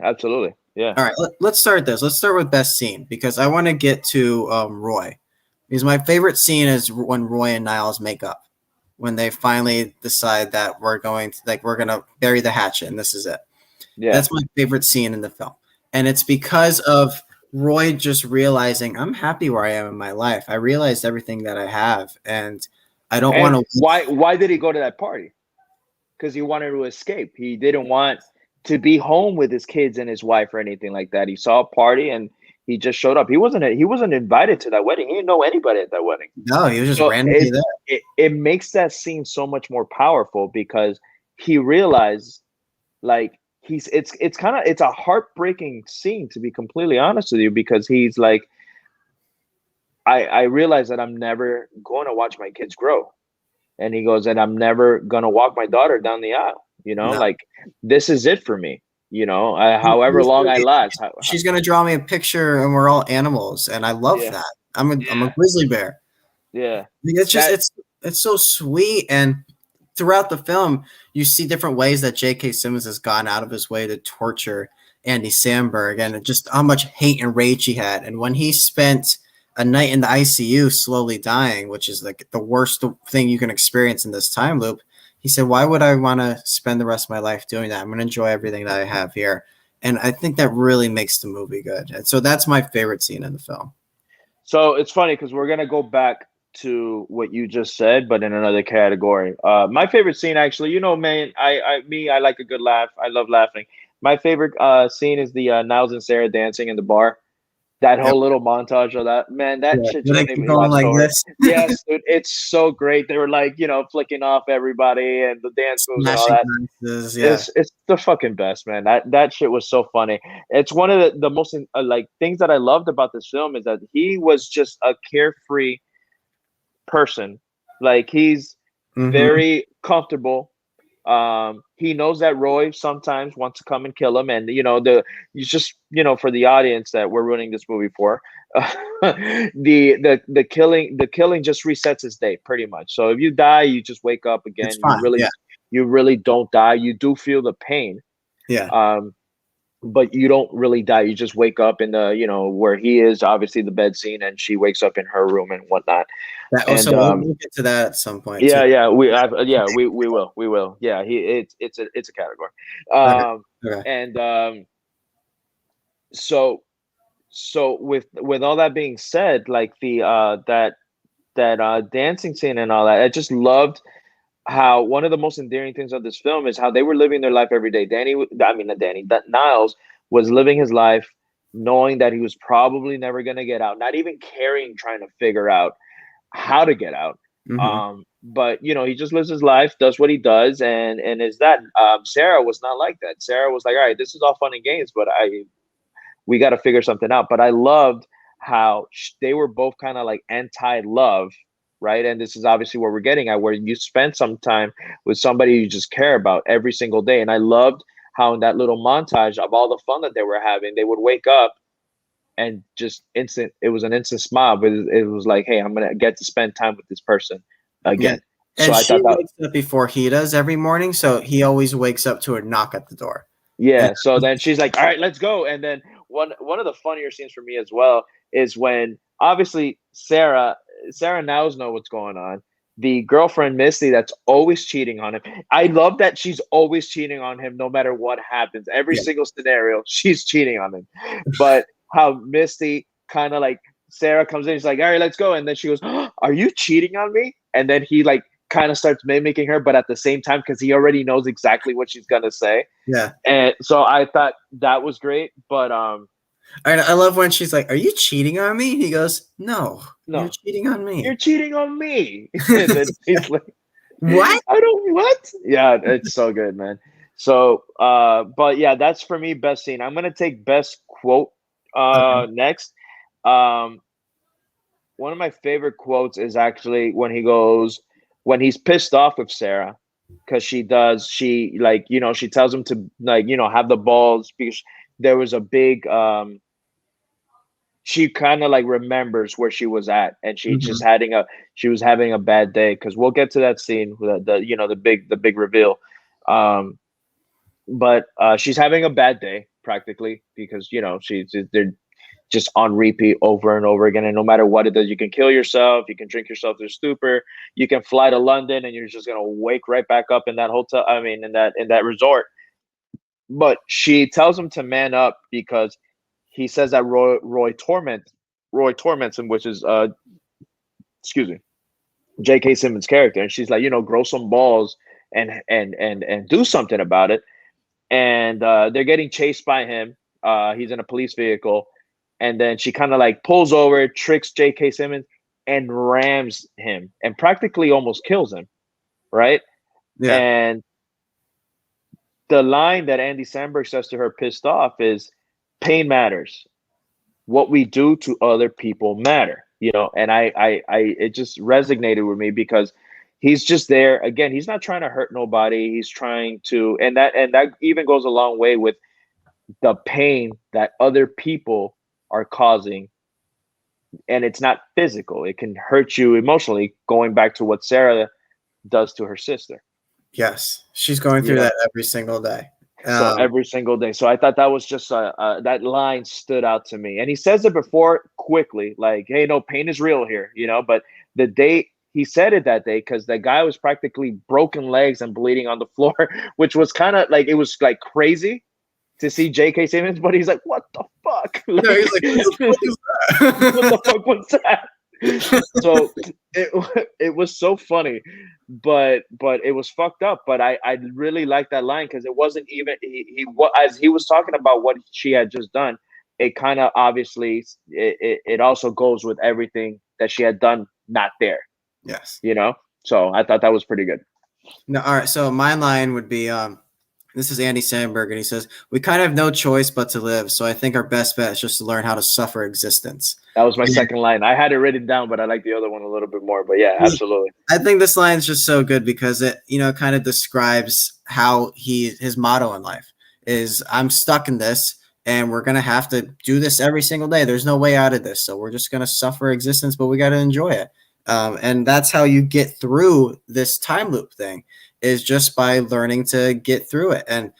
yeah. All right, let's start this. Let's start with best scene because I want to get to Roy, because my favorite scene is when Roy and Niles make up, when they finally decide that we're gonna bury the hatchet and this is it. Yeah, that's my favorite scene in the film, and it's because of Roy just realizing I'm happy where I am in my life. I realized everything that I have, and I don't want to. Why did he go to that party? Because he wanted to escape. He didn't want to be home with his kids and his wife or anything like that. He saw a party and he just showed up. He wasn't invited to that wedding. He didn't know anybody at that wedding. No, he was just randomly there. It makes that scene so much more powerful because he realized, like, it's a heartbreaking scene, to be completely honest with you, because he's like, I realize that I'm never going to watch my kids grow. And he goes, and I'm never going to walk my daughter down the aisle. Like, this is it for me. However long I last. She's going to draw me a picture and we're all animals. And I love that. I'm a grizzly bear. Yeah. It's just, it's so sweet. And throughout the film, you see different ways that J.K. Simmons has gone out of his way to torture Andy Samberg and just how much hate and rage he had. And when he spent a night in the ICU slowly dying, which is like the worst thing you can experience in this time loop, he said, "Why would I want to spend the rest of my life doing that? I'm going to enjoy everything that I have here." And I think that really makes the movie good. And so that's my favorite scene in the film. So it's funny because we're going to go back to what you just said, but in another category. My favorite scene, actually, man, I like a good laugh. I love laughing. My favorite scene is the Niles and Sarah dancing in the bar. That whole little montage of that, man, that shit just made me laugh so hard. Yes, dude, it's so great. They were like, flicking off everybody and the dance moves and all that. It's the fucking best, man. That shit was so funny. It's one of the most things that I loved about this film is that he was just a carefree person. Like, he's very comfortable. He knows that Roy sometimes wants to come and kill him, and he's just for the audience that we're running this movie for, the killing just resets his day pretty much. So if you die, you just wake up again. You really don't die. You do feel the pain. Yeah. but you don't really die. You just wake up in the, where he is, obviously the bed scene, and she wakes up in her room and whatnot. That And also we'll get to that at some point too. we will. Yeah, it's a category. Okay. Um, Okay. and so with all that being said, like the that dancing scene and all that, I just loved how one of the most endearing things of this film is how they were living their life every day. That Niles was living his life knowing that he was probably never going to get out, not even caring, trying to figure out how to get out. Mm-hmm. But he just lives his life, does what he does, and is that. Sarah was not like that. Sarah was like, all right, this is all fun and games, but we got to figure something out. But I loved how they were both kind of like anti-love, right? And this is obviously where we're getting at, where you spend some time with somebody you just care about every single day. And I loved how in that little montage of all the fun that they were having, they would wake up and just it was an instant smile, but it was like, hey, I'm gonna get to spend time with this person Yeah. again. And So I she thought that, wakes up before he does every morning, so he always wakes up to a knock at the door. And yeah. So then she's like, all right, let's go. And then one of the funnier scenes for me as well is when obviously Sarah now knows what's going on. The girlfriend Misty that's always cheating on him. I love that she's always cheating on him no matter what happens. Every yeah, single scenario, she's cheating on him. But how Misty kind of like Sarah comes in, she's like, all right, let's go. And then she goes, oh, are you cheating on me? And then he like kind of starts mimicking her, but at the same time, because he already knows exactly what she's gonna say. yeah. And so I thought that was great. But I love when she's like, "Are you cheating on me?" He goes, "No, you're no, cheating on you're me." cheating on me. And then he's like, What? I don't what? Yeah, it's so good, man. So but yeah, that's for me best scene. I'm gonna take best quote Okay. next. Um One of my favorite quotes is actually when he's pissed off with Sarah because she like, she tells him to like, have the balls because there was a big she kind of like remembers where she was at and Mhm. she was having a bad day because we'll get to that scene the big reveal. um but she's having a bad day practically because they're just on repeat over and over again, and no matter what it does, you can kill yourself, you can drink yourself to a stupor, you can fly to London and you're just going to wake right back up in that hotel, I mean in that resort. But she tells him to man up because he says that Roy torments him, which is excuse me, J.K. Simmons' character, and she's like, grow some balls and do something about it. And they're getting chased by him. He's in a police vehicle, and then she kind of like pulls over, tricks J.K. Simmons, and rams him, and practically almost kills him, right? Yeah. And the line that Andy Samberg says to her, pissed off, is, "Pain matters. What we do to other people matter." And it just resonated with me because he's just there again. He's not trying to hurt nobody. He's trying to, and that even goes a long way with the pain that other people are causing. And it's not physical, it can hurt you emotionally, going back to what Sarah does to her sister. Yes, she's going you through know that every single day. so every single day. So I thought that was just that line stood out to me. And he says it before quickly, like, hey, no, pain is real here, but the day he said it, that day, because the guy was practically broken legs and bleeding on the floor, which was kind of like, it was like crazy to see J.K. Simmons, but he's like, what the fuck? No, he's like, "What the fuck is What the that?" fuck was that? So it was so funny, but it was fucked up. But I really liked that line because it wasn't even as he was talking about what she had just done. It kind of obviously it also goes with everything that she had done not there, Yes. So I thought that was pretty good. No, all right. So my line would be, this is Andy Samberg, and he says, "We kind of have no choice but to live. So I think our best bet is just to learn how to suffer existence." That was my And second line. I had it written down, but I like the other one a little bit more. But yeah, absolutely. I think this line is just so good because it, kind of describes how his motto in life is, "I'm stuck in this, and we're gonna have to do this every single day. There's no way out of this, so we're just gonna suffer existence, but we got to enjoy it." And that's how you get through this time loop thing, is just by learning to get through it. And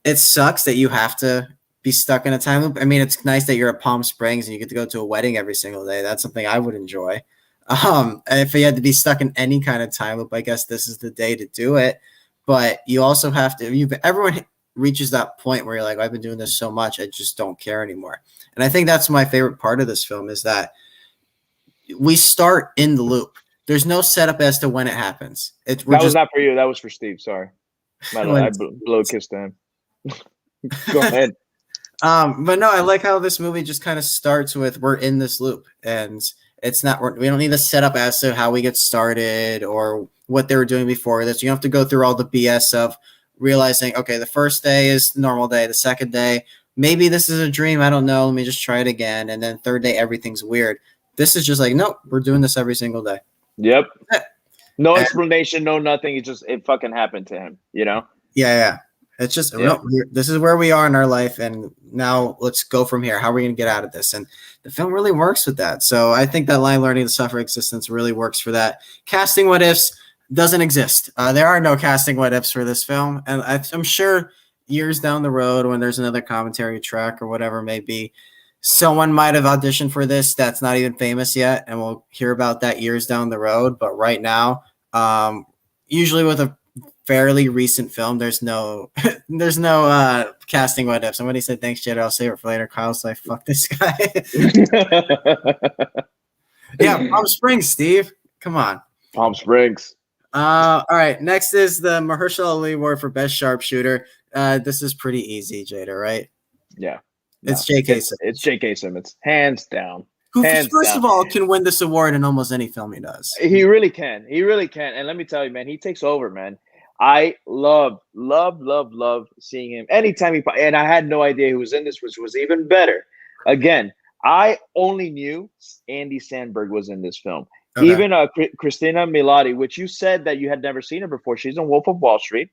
it sucks that you have to be stuck in a time loop. I mean, it's nice that you're at Palm Springs and you get to go to a wedding every single day. That's something I would enjoy. If you had to be stuck in any kind of time loop, I guess this is the day to do it. But you also have to. Everyone reaches that point where you're like, I've been doing this so much, I just don't care anymore. And I think that's my favorite part of this film is that we start in the loop. There's no setup as to when it happens. That was not for you. That was for Steve. Sorry, I blew a kiss to him. Go ahead. But no, I like how this movie just kind of starts with we're in this loop, and it's not we don't need a setup as to how we get started or what they were doing before this. You don't have to go through all the BS of realizing, okay, the first day is the normal day, the second day maybe this is a dream, I don't know, let me just try it again, and then third day everything's weird. This is just like, nope, we're doing this every single day. Yep. No explanation, no nothing. It fucking happened to him, you know? Yeah. It's just, no, this is where we are in our life, and now let's go from here. How are we going to get out of this? And the film really works with that. So I think that line, learning to suffer existence, really works for that. Casting what ifs doesn't exist. There are no casting what ifs for this film. And I'm sure years down the road when there's another commentary track or whatever it may be, someone might have auditioned for this that's not even famous yet, and we'll hear about that years down the road. But right now, usually with a fairly recent film, there's no casting what if. Somebody said thanks, Jader, I'll save it for later. Kyle's like, fuck this guy. Yeah, Palm Springs, Steve, come on. Palm Springs. All right, next is the Mahershala Ali Award for Best Sharpshooter. This is pretty easy, Jader, right? Yeah, it's J.K. Simmons. It's J.K. Simmons, hands down. Who, first of all, can win this award in almost any film he does. He really can. And let me tell you, man, he takes over, man. I love seeing him anytime and I had no idea he was in this, which was even better. Again, I only knew Andy Samberg was in this film. Okay. Even Christina Milioti, which you said that you had never seen her before. She's in Wolf of Wall Street.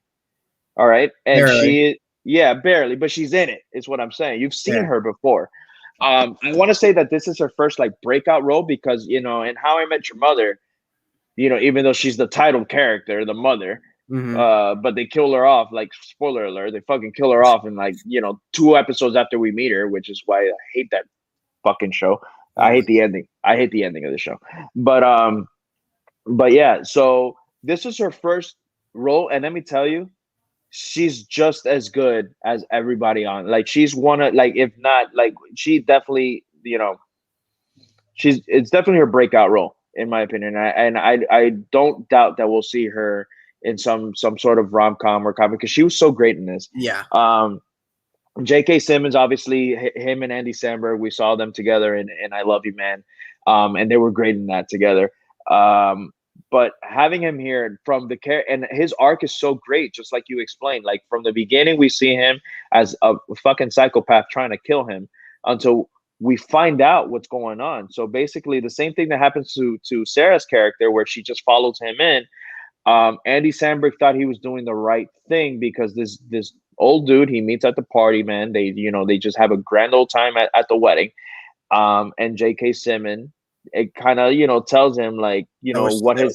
All right. And barely. Barely, but she's in it, is what I'm saying. You've seen her before. I want to say that this is her first breakout role because, in How I Met Your Mother, even though she's the title character, the mother, but they kill her off, spoiler alert, they fucking kill her off in 2 episodes after we meet her, which is why I hate that fucking show. I hate the ending. I hate the ending of the show. But yeah, so this is her first role, and let me tell you, she's just as good as everybody on. She's one of if not she definitely, it's definitely her breakout role in my opinion. I don't doubt that we'll see her in some sort of rom-com or comedy because she was so great in this. Yeah. J.K. Simmons, obviously, him and Andy Samberg, we saw them together in I Love You, Man. And they were great in that together. But having him here from the character, and his arc is so great, just like you explained. From the beginning, we see him as a fucking psychopath trying to kill him until we find out what's going on. So basically, the same thing that happens to Sarah's character, where she just follows him in. Andy Samberg thought he was doing the right thing because this old dude he meets at the party, man. They just have a grand old time at the wedding. And J.K. Simmons, it kind of tells him what his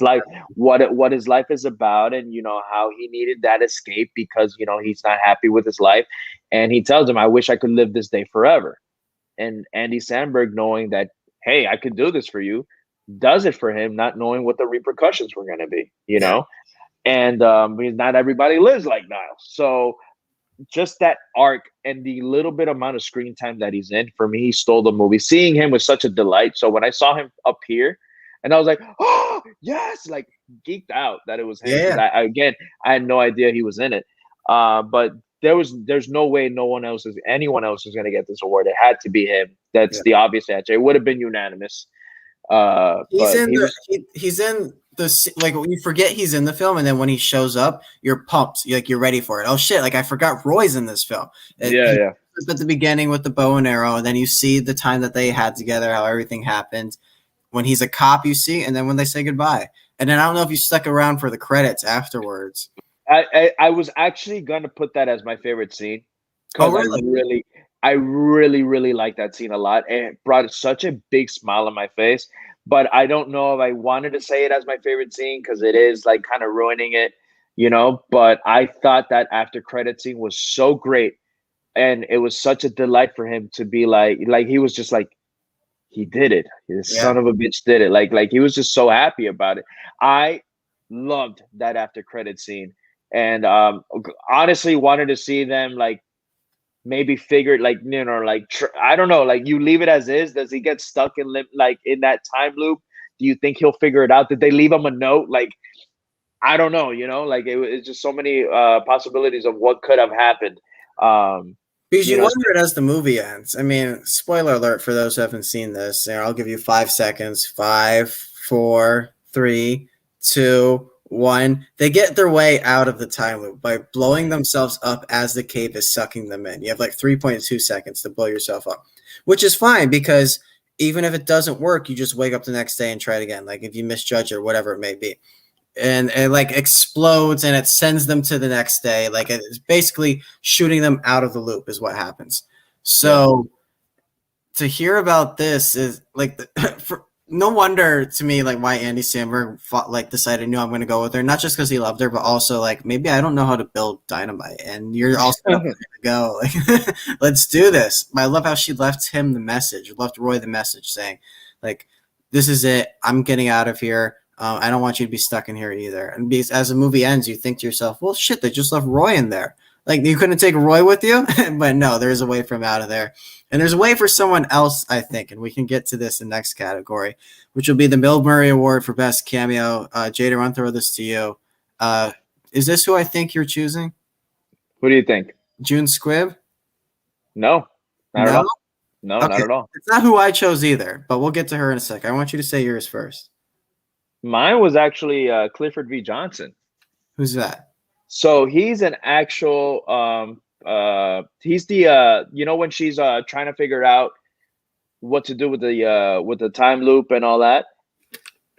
life is about, and how he needed that escape because he's not happy with his life, and he tells him, I wish I could live this day forever. And Andy Samberg, knowing that, hey, I could do this for you, does it for him, not knowing what the repercussions were going to be, know. And not everybody lives like Niles, so just that arc and the little bit amount of screen time that he's in, for me, he stole the movie. Seeing him was such a delight. So when I saw him up here, and I was like, oh yes, geeked out that it was him. Yeah. I had no idea he was in it. But there's no way anyone else is going to get this award. It had to be him. That's the obvious answer. It would have been unanimous. He's in you forget he's in the film, and then when he shows up, you're pumped. You're ready for it. Oh shit! I forgot Roy's in this film. Yeah. At the beginning with the bow and arrow, and then you see the time that they had together, how everything happened. When he's a cop, you see, and then when they say goodbye, and then I don't know if you stuck around for the credits afterwards. I was actually gonna put that as my favorite scene. Oh really? I really like that scene a lot, and it brought such a big smile on my face. But I don't know if I wanted to say it as my favorite scene because it is kind of ruining it, But I thought that after credit scene was so great and it was such a delight for him to be like he was just like, he did it. The Yeah. son of a bitch did it. Like he was just so happy about it. I loved that after credit scene, and honestly wanted to see them like maybe figured like I don't know, like you leave it as is. Does he get stuck in like in that time loop? Do you think he'll figure it out? Did they leave him a note? Like I don't know, like it's just so many possibilities of what could have happened. Because You you know, wonder it as the movie ends. I mean, spoiler alert for those who haven't seen this. I'll give you 5 seconds. 5, 4, 3, 2, 1. They get their way out of the time loop by blowing themselves up as the cave is sucking them in. You have like 3.2 seconds to blow yourself up, which is fine because even if it doesn't work, you just wake up the next day and try it again. Like if you misjudge or whatever it may be. And it like explodes and it sends them to the next day. Like it's basically shooting them out of the loop is what happens. So to hear about this is like no wonder to me like why Andy Samberg decided no, I'm going to go with her, not just because he loved her, but also like maybe I don't know how to build dynamite and you're also ready to go. Like let's do this. I love how she left him the message, left Roy the message saying like this is it. I'm getting out of here. I don't want you to be stuck in here either. And because as the movie ends, you think to yourself, well, shit, they just left Roy in there. Like, you couldn't take Roy with you? But no, there's a way for him out of there. And there's a way for someone else, I think, and we can get to this in the next category, which will be the Bill Murray Award for Best Cameo. Jader, I'll throw this to you. Is this who I think you're choosing? Who do you think? June Squibb? No, not at all. No, okay. Not at all. It's not who I chose either, but we'll get to her in a sec. I want you to say yours first. Mine was actually Clifford V. Johnson. Who's that? So he's an actual he's the when she's trying to figure out what to do with the time loop and all that,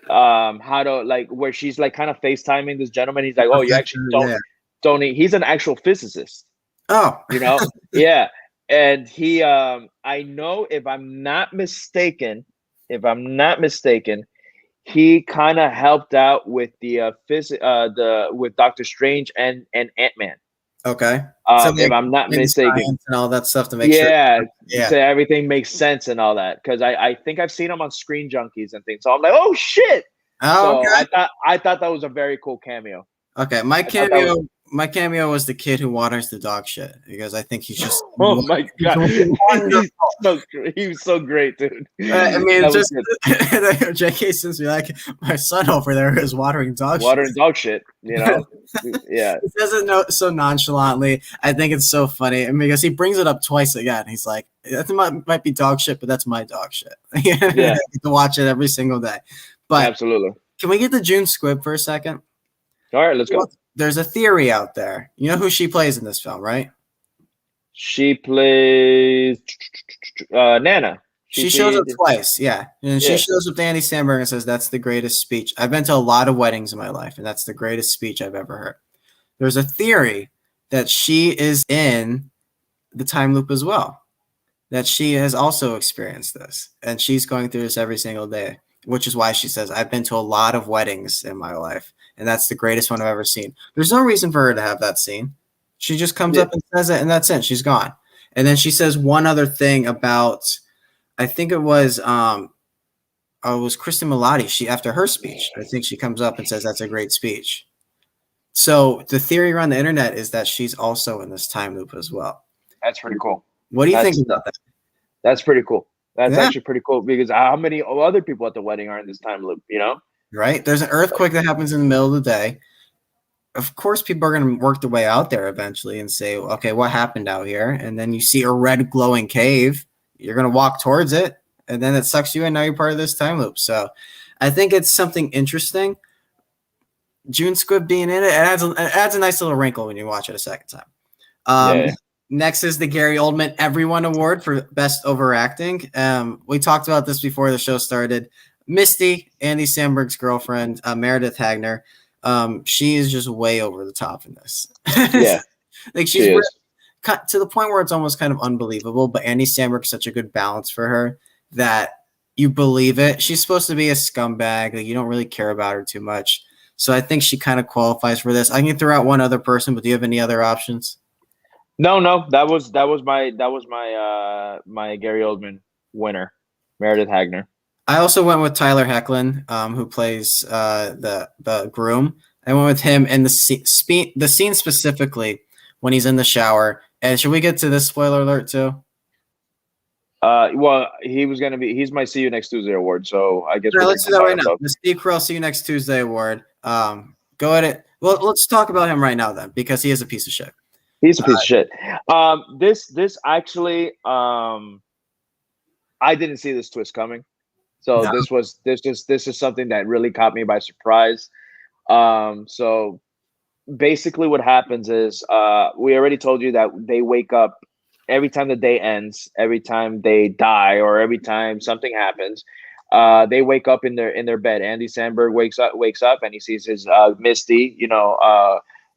how to like where she's like kind of FaceTiming this gentleman. He's like, oh, you actually don't need. He's an actual physicist. Oh, Yeah. And he I know if I'm not mistaken, he kind of helped out with the with Doctor Strange and Ant-Man. Okay. So if I'm not mistaken, and all that stuff to make sure. So everything makes sense and all that. Because I think I've seen him on Screen Junkies and things. So I'm like, oh shit. Oh, okay. So I thought that was a very cool cameo. Okay, my cameo was the kid who waters the dog shit because I think he's just. Oh my god, he was so great, dude. I mean, just J.K. Simmons be like, my son over there is watering dog shit. Yeah. He says it so nonchalantly. I think it's so funny, and because he brings it up twice again. He's like, that might be dog shit, but that's my dog shit. Yeah, I get to watch it every single day. But absolutely, can we get to June Squibb for a second? All right, let's go. There's a theory out there. You know who she plays in this film, right? She plays Nana. She shows up twice, yeah. And she shows up to Andy Samberg and says, that's the greatest speech. I've been to a lot of weddings in my life, and that's the greatest speech I've ever heard. There's a theory that she is in the time loop as well, that she has also experienced this, and she's going through this every single day, which is why she says, I've been to a lot of weddings in my life, and that's the greatest one I've ever seen. There's no reason for her to have that scene. She just comes up and says it, and that's it. She's gone. And then she says one other thing about, I think it was Kristen Milotti. She, after her speech, I think she comes up and says that's a great speech. So the theory around the internet is that she's also in this time loop as well. That's pretty cool. What do you think about that? That's pretty cool. That's actually pretty cool because how many other people at the wedding are in this time loop, Right? There's an earthquake that happens in the middle of the day. Of course, people are going to work their way out there eventually and say, okay, what happened out here? And then you see a red glowing cave. You're going to walk towards it, and then it sucks you in. Now you're part of this time loop. So I think it's something interesting. June Squibb being in it, adds a nice little wrinkle when you watch it a second time. Next is the Gary Oldman Everyone Award for Best Overacting. We talked about this before the show started. Misty, Andy Samberg's girlfriend, Meredith Hagner, she is just way over the top in this. Yeah. Like she's to the point where it's almost kind of unbelievable, but Andy Samberg's such a good balance for her that you believe it. She's supposed to be a scumbag. Like you don't really care about her too much. So I think she kind of qualifies for this. I can throw out one other person, but do you have any other options? No, that was my Gary Oldman winner, Meredith Hagner. I also went with Tyler Hoechlin, who plays the groom. I went with him in the scene specifically when he's in the shower. And should we get to this spoiler alert too? Well, he's my See You Next Tuesday award, so I guess All right, we can let's do that combine right them now. both. The Steve Carell See You Next Tuesday award. Go at it. Well, let's talk about him right now then, because he is a piece of shit. He's a piece of shit. This actually, I didn't see this twist coming. So No. this is something that really caught me by surprise. So basically what happens is we already told you that they wake up every time the day ends, every time they die, or every time something happens. They wake up in their bed. Andy Samberg wakes up and he sees his Misty,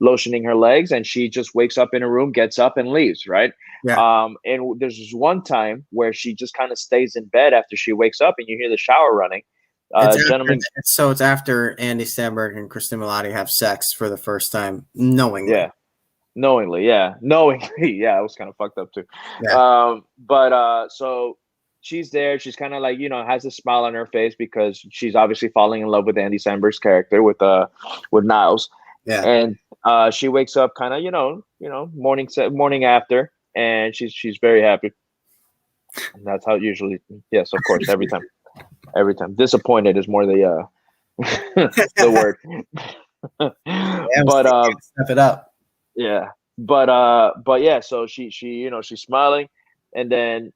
lotioning her legs, and she just wakes up in a room, gets up and leaves, right? Yeah. And there's this one time where she just kind of stays in bed after she wakes up, and you hear the shower running. Gentlemen, It's after Andy Samberg and Christine Milioti have sex for the first time, knowingly. yeah, knowingly, yeah, it was kind of fucked up too. Yeah. So she's there. She's kind of like, has a smile on her face because she's obviously falling in love with Andy Samberg's character with Niles. Yeah. And she wakes up kind of, morning after, and she's very happy. And that's how it usually. Yes, of course, every time. Every time. Disappointed is more the the word. But step it up. Yeah. But yeah, so she's smiling, and then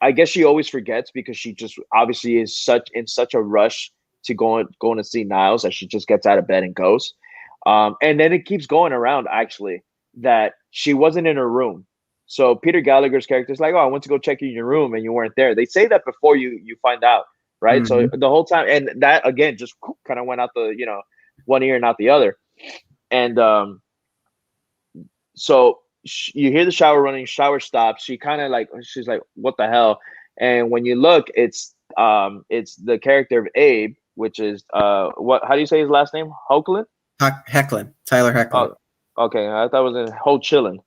I guess she always forgets because she just obviously is in such a rush to going to see Niles that she just gets out of bed and goes. And then it keeps going around actually that she wasn't in her room. So Peter Gallagher's character is like, "Oh, I went to go check in your room and you weren't there." They say that before you find out, right? Mm-hmm. So the whole time, and that again just kind of went out the one ear and out the other, and so you hear the shower running, shower stops. She's like, "What the hell?" And when you look, it's the character of Abe, which is what? How do you say his last name? Hoechlin? Hoechlin, Tyler Hoechlin. Oh, okay, I thought it was in Ho Chillin.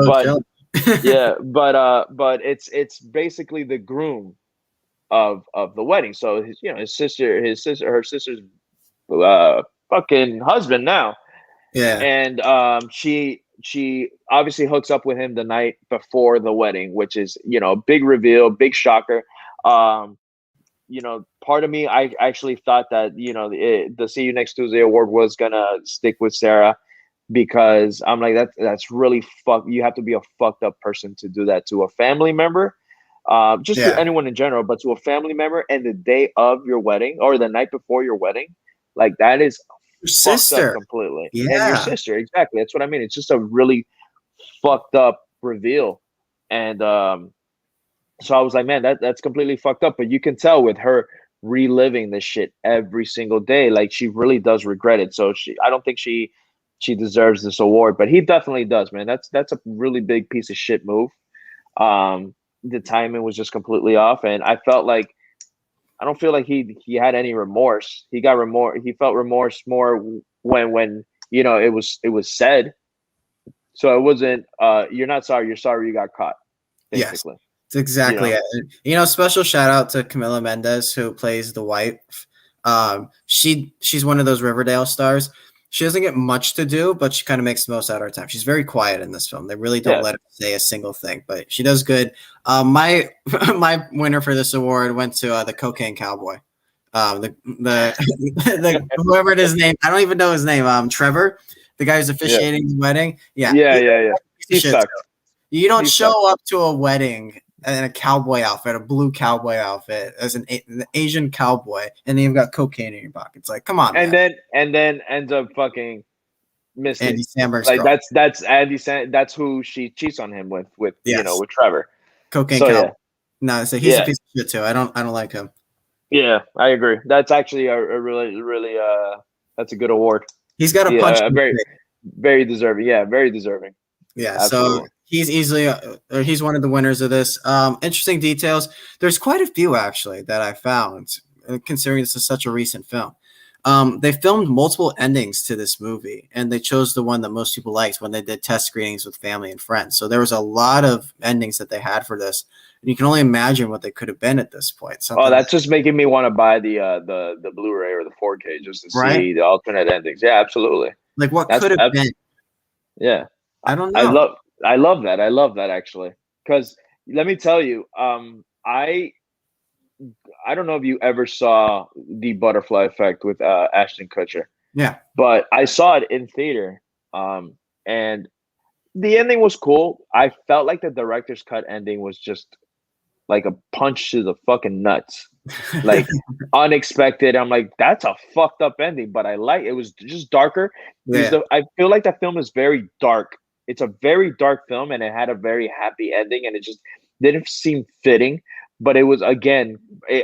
But yeah, but it's basically the groom of the wedding. So her sister's fucking husband now. Yeah. And she obviously hooks up with him the night before the wedding, which is big reveal, big shocker. Part of me, I actually thought that the See You Next Tuesday award was gonna stick with Sarah, because I'm like, that's really you have to be a fucked up person to do that to a family member, to anyone in general, but to a family member, and the day of your wedding or the night before your wedding, like that is your sister completely. Yeah. And your sister, exactly. That's what I mean. It's just a really fucked up reveal. And so I was like, man, that's completely fucked up. But you can tell with her reliving this shit every single day, like she really does regret it. So I don't think she deserves this award, but he definitely does, man. That's a really big piece of shit move. The timing was just completely off, and I don't feel like he had any remorse. He got remorse. He felt remorse more when it was said. So it wasn't you're not sorry, you're sorry you got caught, basically. Yes. It's exactly it. Special shout out to Camila Mendes, who plays the wife. She's one of those Riverdale stars. She doesn't get much to do, but she kind of makes the most out of her time. She's very quiet in this film. They really don't let her say a single thing, but she does good. My winner for this award went to the Cocaine Cowboy. The whoever it is name, I don't even know his name. Trevor, the guy who's officiating his wedding. Yeah. He sucked. You don't show up to a wedding in a cowboy outfit, a blue cowboy outfit, as an Asian cowboy, and then you've got cocaine in your pocket. It's like, come on, and man. then ends up fucking missing Andy Samberg's like girl. that's Andy that's who she cheats on him with with Trevor. Cocaine cowboy. Yeah. No, so he's a piece of shit too. I don't like him. Yeah, I agree. That's actually a really that's a good award. He's got a punch. Very deserving. Yeah, very deserving. Yeah, absolutely. So he's easily he's one of the winners of this. Interesting details. There's quite a few actually that I found, considering this is such a recent film. They filmed multiple endings to this movie, and they chose the one that most people liked when they did test screenings with family and friends. So there was a lot of endings that they had for this, and you can only imagine what they could have been at this point. Oh, Something that's just making me want to buy the Blu-ray or the 4K just to right, see the alternate endings. Yeah, absolutely. like what That's could have been. yeah. I don't I know. love I love that actually. Because let me tell you, I don't know if you ever saw the Butterfly Effect with Ashton Kutcher, Yeah, but I saw it in theater. And the ending was cool. I felt like the director's cut ending was just like a punch to the fucking nuts, like unexpected. I'm like, that's a fucked up ending, but I like it was just darker because yeah, I feel like that film is very dark. It's a very dark film, and it had a very happy ending, and it just didn't seem fitting. But it was again,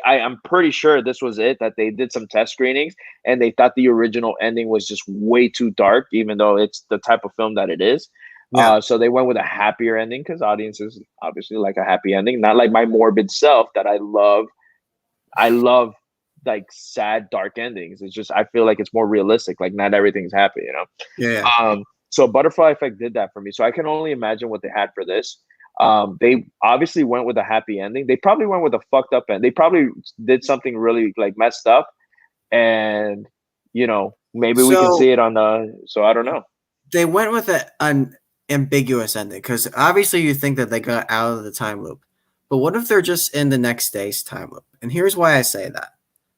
I'm pretty sure this was it that they did some test screenings and they thought the original ending was just way too dark, even though it's the type of film that it is. yeah, So they went with a happier ending because audiences obviously like a happy ending, not like my morbid self that I love. I love like sad, dark endings. It's just I feel like it's more realistic. Like not everything's happy, you know. yeah. So Butterfly Effect did that for me. So I can only imagine what they had for this. They obviously went with a happy ending. They probably went with a fucked up end. They probably did something really like messed up, and maybe we can So see it on the. So I don't know. they went with an ambiguous ending because obviously you think that they got out of the time loop, but what if they're just in the next day's time loop? And here's why I say that: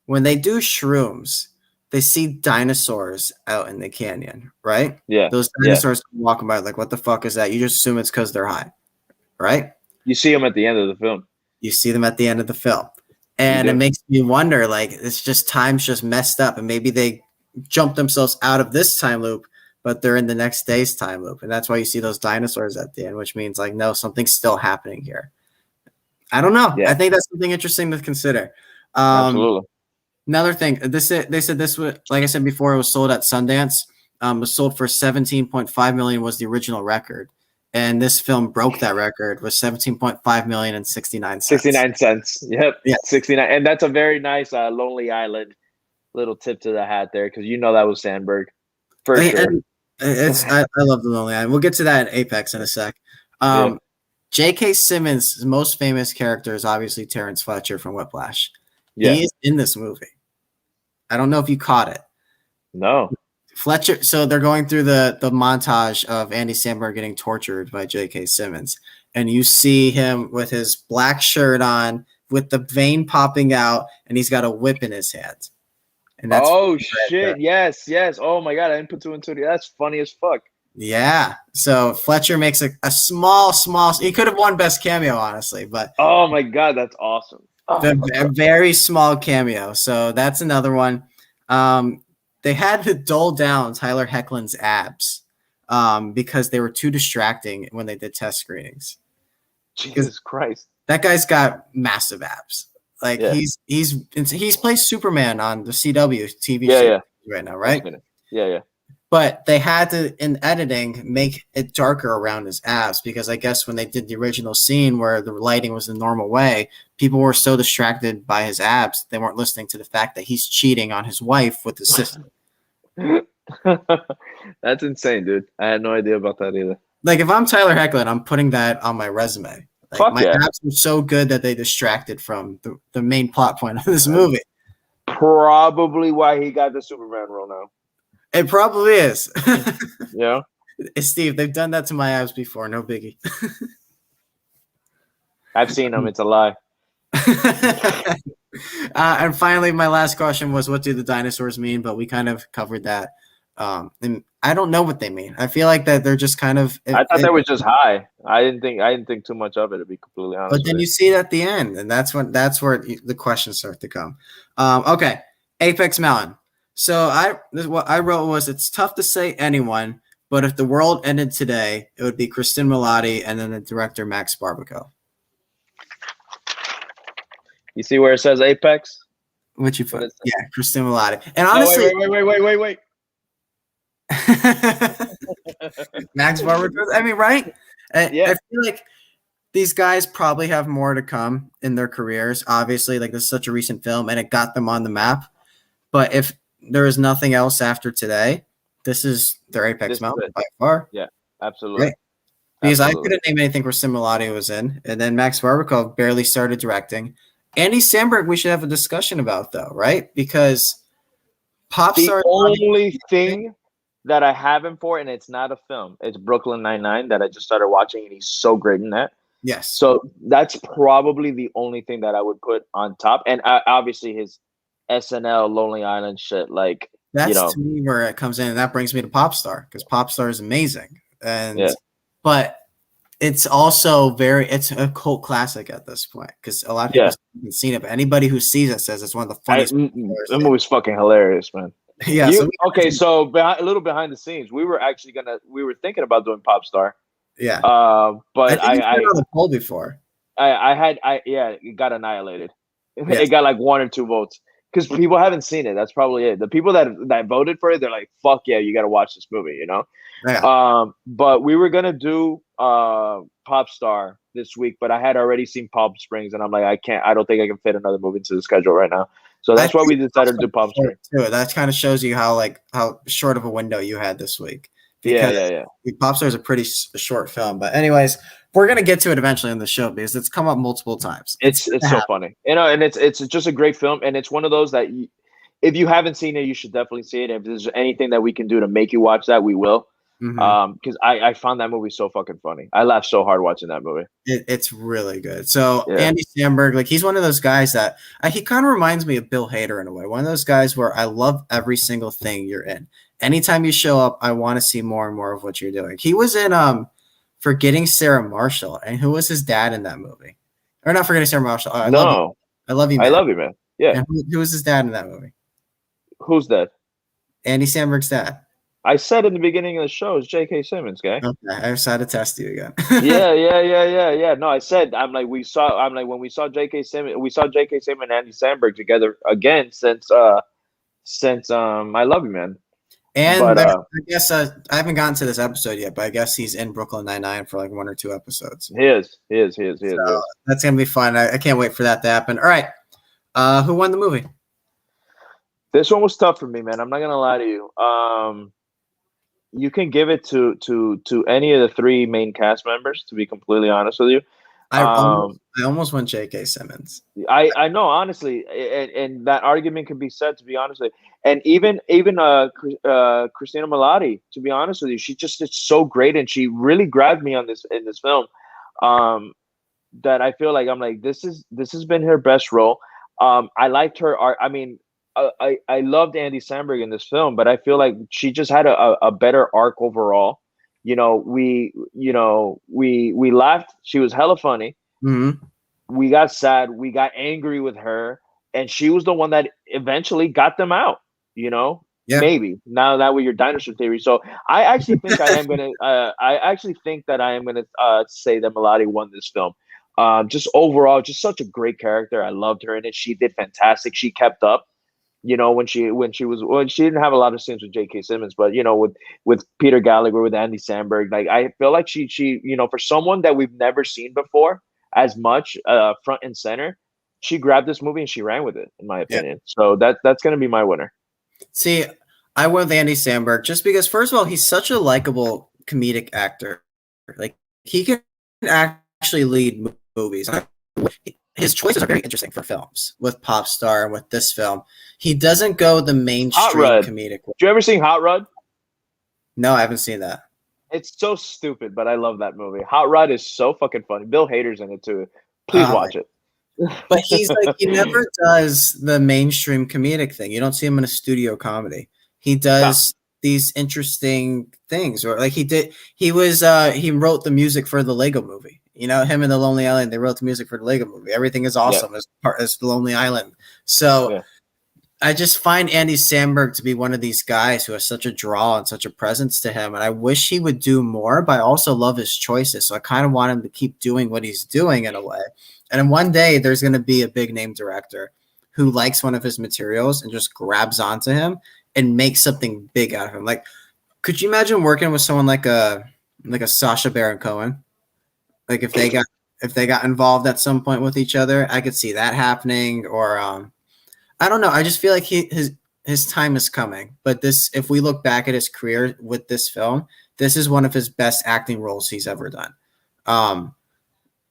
when they do shrooms, they see dinosaurs out in the canyon, right? Yeah, Those yeah. dinosaurs walking by, like, what the fuck is that? You just assume it's because they're high, right? You see them at the end of the film. You see them at the end of the film. You And it do. makes me wonder, like, it's just time's just messed up. And maybe they jump themselves out of this time loop, but they're in the next day's time loop. And that's why you see those dinosaurs at the end, which means, like, no, something's still happening here. I don't know. I Yeah, think that's something interesting to consider. Um, absolutely. Another thing, they said this was, like I said before, it was sold at Sundance. It was sold for 17.5 million was the original record, and this film broke that record with 17.5 million and 69 cents. 69 cents. Yep. Yeah, 69. And that's a very nice Lonely Island little tip to the hat there because that was Sandberg for sure. and I love the Lonely Island. We'll get to that in Apex in a sec. Yeah. J.K. Simmons' most famous character is obviously Terrence Fletcher from Whiplash. Yeah. He is in this movie. I don't know if you caught it. No. Fletcher, so they're going through the montage of Andy Samberg getting tortured by J.K. Simmons, and you see him with his black shirt on, with the vein popping out, and he's got a whip in his hand. And that's Oh shit. Yes, yes. Oh my god, I didn't put two and two together. That's funny as fuck. yeah. So Fletcher makes a small. He could have won best cameo, honestly, but Oh my god, that's awesome. Oh, a very small cameo. So that's another one. They had to dull down Tyler Hoechlin's abs because they were too distracting when they did test screenings. Jesus Christ. That guy's got massive abs. Like Yeah. he's plays Superman on the CW TV Yeah, series yeah. right now, right? Yeah, yeah. But they had to, in editing, make it darker around his abs because I guess when they did the original scene where the lighting was the normal way, people were so distracted by his abs they weren't listening to the fact that he's cheating on his wife with his sister. That's insane, dude. I had no idea about that either. Like if I'm Tyler Hoechlin, I'm putting that on my resume. Like Fuck my yeah. abs were so good that they distracted from the main plot point of this movie. Probably why he got the Superman role now. It probably is. Yeah. Steve, they've done that to my abs before. No biggie. I've seen them. It's a lie. And finally, my last question was, what do the dinosaurs mean? But we kind of covered that. And I don't know what they mean. I feel like that they're just kind of. I thought they were just high. I didn't think too much of it, to be completely honest. But then you see it at the end, and that's where the questions start to come. Okay, Apex Mountain. So what I wrote was, it's tough to say anyone, but if the world ended today, it would be Kristen Milotti and then the director Max Barbaco. You see where it says Apex? Which you put? Yeah, Kristen Milotti. And honestly, wait. Max Barbaco. I mean, right? Yeah. I feel like these guys probably have more to come in their careers. Obviously, like this is such a recent film, and it got them on the map. But if there is nothing else after today, this is their apex This is mountain it. by far. Yeah, absolutely. Right. Because I Absolutely. couldn't name anything where Sim Miloti was in, and then Max Barbakov barely started directing. Andy Samberg, we should have a discussion about though, right? Because pop The stars. only thing that I have him for, and it's not a film, it's Brooklyn Nine-Nine that I just started watching, and he's so great in that. Yes, So that's probably the only thing that I would put on top. And obviously his SNL Lonely Island shit, like, you that's know, to me where it comes in, and that brings me to Popstar because Popstar is amazing, and yeah, but it's also it's a cult classic at this point because a lot of people yeah. haven't seen it, but anybody who sees it says it's one of the funniest movies That I've ever movie's fucking hilarious, man. seen. Yeah, so Okay? So a little behind the scenes, we were thinking about doing Popstar, yeah, I but think you've been on the poll before. it got annihilated. Yes, It got like 1 or 2 votes because people haven't seen it. That's probably it. The people that voted for it, they're like, "Fuck yeah, you got to watch this movie," you know. yeah. But we were gonna do Popstar this week, but I had already seen Palm Springs, and I'm like, I don't think I can fit another movie into the schedule right now. So I that's why think we decided to do Palm short Springs. too. That kind of shows you how short of a window you had this week Yeah, because yeah, yeah. Popstar is a pretty short film. But anyways, we're gonna get to it eventually on the show because it's come up multiple times. It's It's gonna so happen. funny, you know, and it's just a great film, and it's one of those that if you haven't seen it, you should definitely see it. If there's anything that we can do to make you watch that, we will. Mhm. Because I found that movie so fucking funny. I laughed so hard watching that movie. It's really good. So Yeah. Andy Samberg, like he's one of those guys that he kind of reminds me of Bill Hader in a way. One of those guys where I love every single thing you're in. Anytime you show up, I want to see more and more of what you're doing. He was in Forgetting Sarah Marshall, and who was his dad in that movie? Or not Forgetting Sarah Marshall. I love you. No, I love you, I man. love you, man. Yeah. And who was his dad in that movie? Who's that? Andy Samberg's dad. I said in the beginning of the show, it's J.K. Simmons, guy. Okay, I just had to test you again. Yeah. No, I said I'm like when we saw J.K. Simmons, we saw J.K. Simmons and Andy Samberg together again since I Love You, man. And But I guess I haven't gotten to this episode yet, but I guess he's in Brooklyn Nine-Nine for like 1 or 2 episodes. he is. That's gonna be fun. I can't wait for that to happen. All right, who won the movie? This one was tough for me, man. I'm not gonna lie to you. You can give it to any of the 3 main cast members. To be completely honest with you, I almost went J.K. Simmons. I know honestly, and that argument can be said. To be honest with you, and even Christina Milioti. To be honest with you, she just did so great, and she really grabbed me on this in this film. That I feel like I'm like this has been her best role. I liked her art. I mean, I loved Andy Samberg in this film, but I feel like she just had a better arc overall. We laughed. She was hella funny. Mm-hmm. We got sad. We got angry with her, and she was the one that eventually got them out. Yeah. Maybe now that with your dinosaur theory. So I actually think I am gonna. I actually think that I am gonna say that Melody won this film. Just overall, just such a great character. I loved her in it. She did fantastic. She kept up. When she didn't have a lot of scenes with J.K. Simmons, but with Peter Gallagher, with Andy Samberg, like I feel like she for someone that we've never seen before as much front and center, she grabbed this movie and she ran with it, in my opinion. So that's gonna be my winner. See, I went with Andy Samberg just because, first of all, he's such a likable comedic actor. Like he can actually lead movies. His choices are very interesting for films with Popstar and with this film. He doesn't go the mainstream comedic way. Did you ever see Hot Rod? No, I haven't seen that. It's so stupid, but I love that movie. Hot Rod is so fucking funny. Bill Hader's in it too. Please watch it. But he's like, he never does the mainstream comedic thing. You don't see him in a studio comedy. He does these interesting things, or like he wrote the music for the Lego movie. Him and the Lonely Island, they wrote the music for the Lego movie. Everything is awesome as the Lonely Island. So I just find Andy Samberg to be one of these guys who has such a draw and such a presence to him. And I wish he would do more, but I also love his choices. So I kind of want him to keep doing what he's doing in a way. And then one day there's going to be a big name director who likes one of his materials and just grabs onto him and makes something big out of him. Like, could you imagine working with someone like a Sacha Baron Cohen? Like if they got involved at some point with each other, I could see that happening. Or I don't know. I just feel like his time is coming. But this, if we look back at his career with this film, this is one of his best acting roles he's ever done. Um,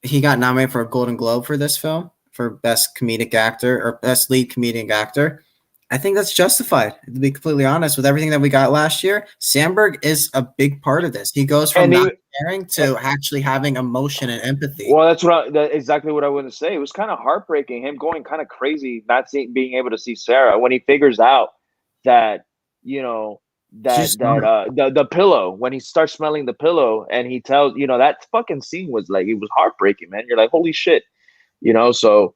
he got nominated for a Golden Globe for this film for best comedic actor or best lead comedic actor. I think that's justified. To be completely honest, with everything that we got last year, Sandberg is a big part of this. He goes from And not caring to actually having emotion and empathy. well, that's exactly what I was going to say. It was kind of heartbreaking, him going kind of crazy, not being able to see Sarah when he figures out that, you know, She's the pillow, when he starts smelling the pillow and he tells, that fucking scene was like, it was heartbreaking, man. You're like, holy shit, so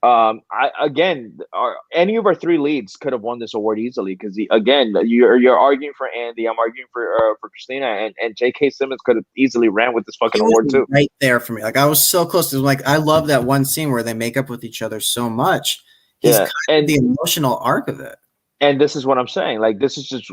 I again, any of our three leads could have won this award easily because again, you're arguing for Andy, I'm arguing for Christina, and J.K. Simmons could have easily ran with this fucking award too. Right there for me. Like I was so close to like I love that one scene where they make up with each other so much. He's kind of the emotional arc of it. And this is what I'm saying. Like this is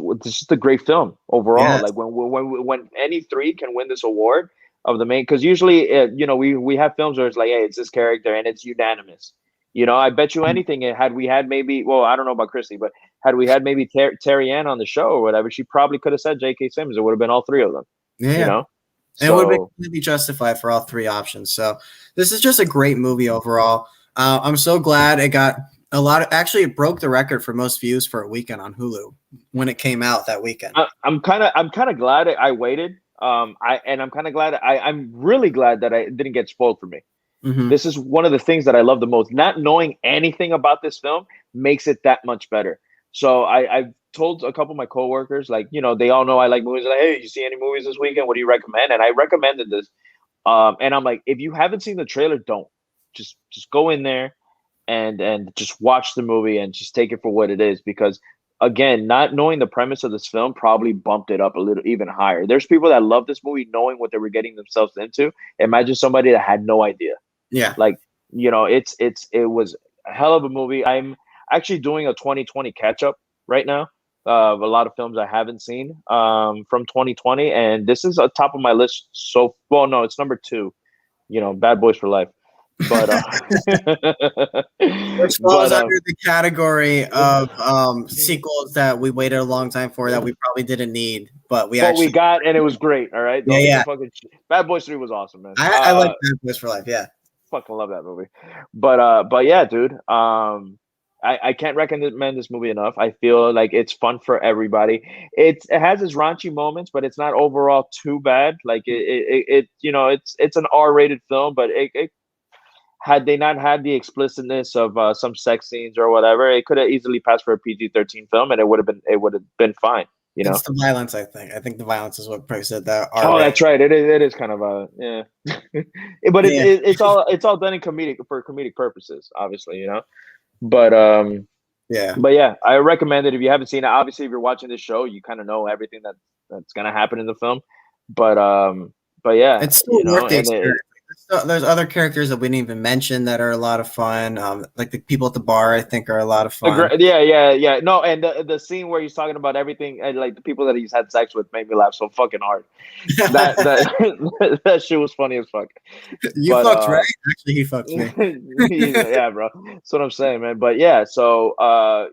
a great film overall. Yes. Like when any three can win this award of the main, because usually we have films where it's like, hey, it's this character and it's unanimous. I bet you anything, had we had maybe, well, I don't know about Christy, but had we had maybe Terry Ann on the show or whatever, she probably could have said J.K. Simmons. It would have been all three of them. Yeah. And it would be completely justified for all three options. So this is just a great movie overall. I'm so glad it got a lot of, actually it broke the record for most views for a weekend on Hulu when it came out that weekend. I'm kind of glad I waited. I'm kind of glad I'm really glad that I didn't get spoiled for me. Mm-hmm. This is one of the things that I love the most. Not knowing anything about this film makes it that much better. So I've told a couple of my coworkers, like, they all know I like movies. Like, hey, you see any movies this weekend? What do you recommend? And I recommended this. And I'm like, if you haven't seen the trailer, don't. Just go in there and just watch the movie and just take it for what it is. Because again, not knowing the premise of this film probably bumped it up a little even higher. There's people that love this movie knowing what they were getting themselves into. Imagine somebody that had no idea. Yeah. Like, it was a hell of a movie. I'm actually doing a 2020 catch up right now. A lot of films I haven't seen from 2020, and this is on top of my list. So, well, no, it's number 2. Bad Boys for Life. But which falls under the category of sequels that we waited a long time for that we probably didn't need, but we got, and it was great. All right, Bad Boys 3 was awesome, man. I like Bad Boys for Life. Yeah. Fucking love that movie. But yeah, dude. I can't recommend this movie enough. I feel like it's fun for everybody. It has its raunchy moments, but it's not overall too bad. Like it's an R-rated film, but it had they not had the explicitness of some sex scenes or whatever, it could have easily passed for a PG-13 film, and it would have been fine. It's the violence. I think the violence is what probably said that. Oh, that's right. It is kind of a yeah, but it's all done in comedic purposes, obviously, But but yeah, I recommend it if you haven't seen it. Obviously, if you're watching this show, you kind of know everything that's gonna happen in the film. But yeah, it's still worth the experience. There's other characters that we didn't even mention that are a lot of fun. Like the people at the bar, I think, are a lot of fun. Yeah. No, and the scene where he's talking about everything and like the people that he's had sex with made me laugh so fucking hard. That shit was funny as fuck. You fucked right? Actually, he fucked me. Yeah, bro. That's what I'm saying, man. But yeah, so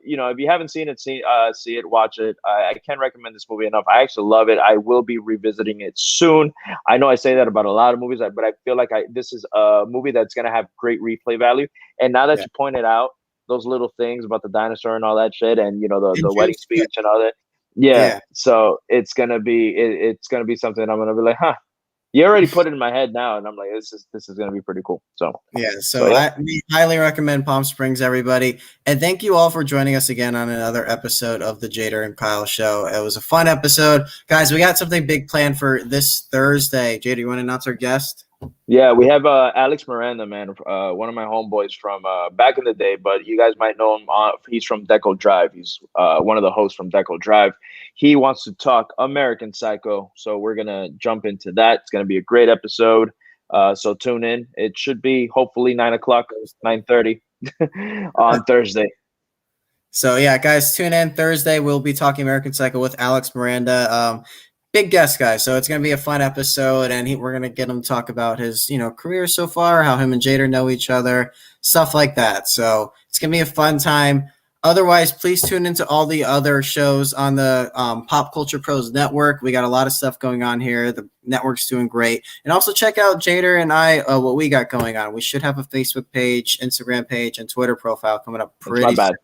if you haven't seen it, see it, watch it. I can't recommend this movie enough. I actually love it. I will be revisiting it soon. I know I say that about a lot of movies, but I feel like this is a movie that's gonna have great replay value. And now that you pointed out those little things about the dinosaur and all that shit, and the wedding speech and all that, so it's gonna be something I'm gonna be like, huh. You already put it in my head now, and I'm like, this is gonna be pretty cool. So we highly recommend Palm Springs, everybody, and thank you all for joining us again on another episode of the Jader and Kyle Show. It was a fun episode, guys. We got something big planned for this Thursday. Jader, you want to announce our guest? Yeah, we have Alex Miranda, man, one of my homeboys from back in the day, but you guys might know him. He's from Deco Drive. He's one of the hosts from Deco Drive. He wants to talk American Psycho, so we're going to jump into that. It's going to be a great episode, so tune in. It should be hopefully 9 o'clock, 9:30 on Thursday. So, yeah, guys, tune in Thursday. We'll be talking American Psycho with Alex Miranda. Big guest, guys. So it's going to be a fun episode, and we're going to get him to talk about his, career so far, how him and Jader know each other, stuff like that. So it's going to be a fun time. Otherwise, please tune into all the other shows on the Pop Culture Pros Network. We got a lot of stuff going on here. The network's doing great. And also check out Jader and I, what we got going on. We should have a Facebook page, Instagram page, and Twitter profile coming up That's my pretty bad. soon.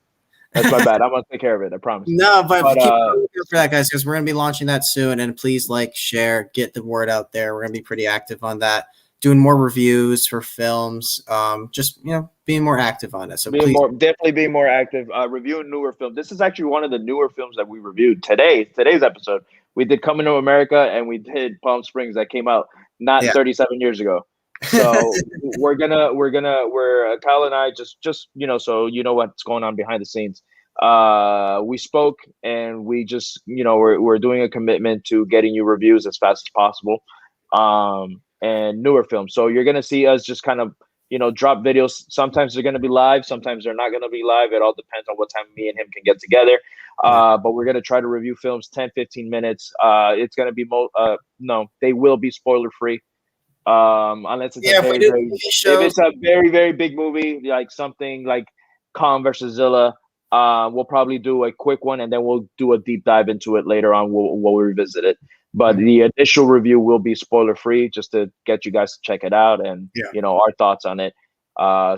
That's my bad. I'm gonna take care of it. I promise. No, but But keep looking for that, guys, because we're going to be launching that soon. And please like, share, get the word out there. We're going to be pretty active on that, doing more reviews for films, just, being more active on it. So please. definitely being more active, reviewing newer films. This is actually one of the newer films that we reviewed today's episode. We did Coming to America and we did Palm Springs that came out not 37 years ago. So we're Kyle and I just so you know what's going on behind the scenes. We spoke and we just we're doing a commitment to getting you reviews as fast as possible, and newer films. So you're gonna see us just kind of drop videos. Sometimes they're gonna be live, sometimes they're not gonna be live. It all depends on what time me and him can get together. But we're gonna try to review films 10-15 minutes. It's gonna be no, they will be spoiler free. Unless it's if it's a very, very big movie, like something like Kong versus Zilla, we'll probably do a quick one and then we'll do a deep dive into it later on. We'll revisit it. But the initial review will be spoiler free, just to get you guys to check it out and our thoughts on it.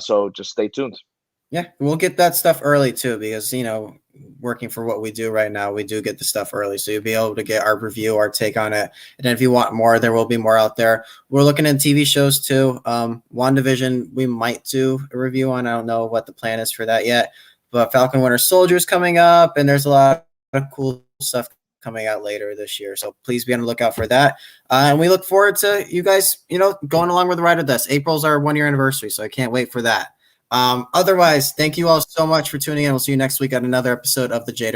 So just stay tuned. Yeah, we'll get that stuff early too, because working for what we do right now, we do get the stuff early, so you'll be able to get our review, our take on it. And then if you want more, there will be more out there. We're looking at TV shows too. WandaVision, we might do a review on. I don't know what the plan is for that yet, but Falcon Winter Soldier is coming up, and there's a lot of cool stuff coming out later this year. So please be on the lookout for that. And we look forward to you guys, going along with the ride with us. April's our 1-year anniversary, so I can't wait for that. Otherwise, thank you all so much for tuning in. We'll see you next week on another episode of the Jader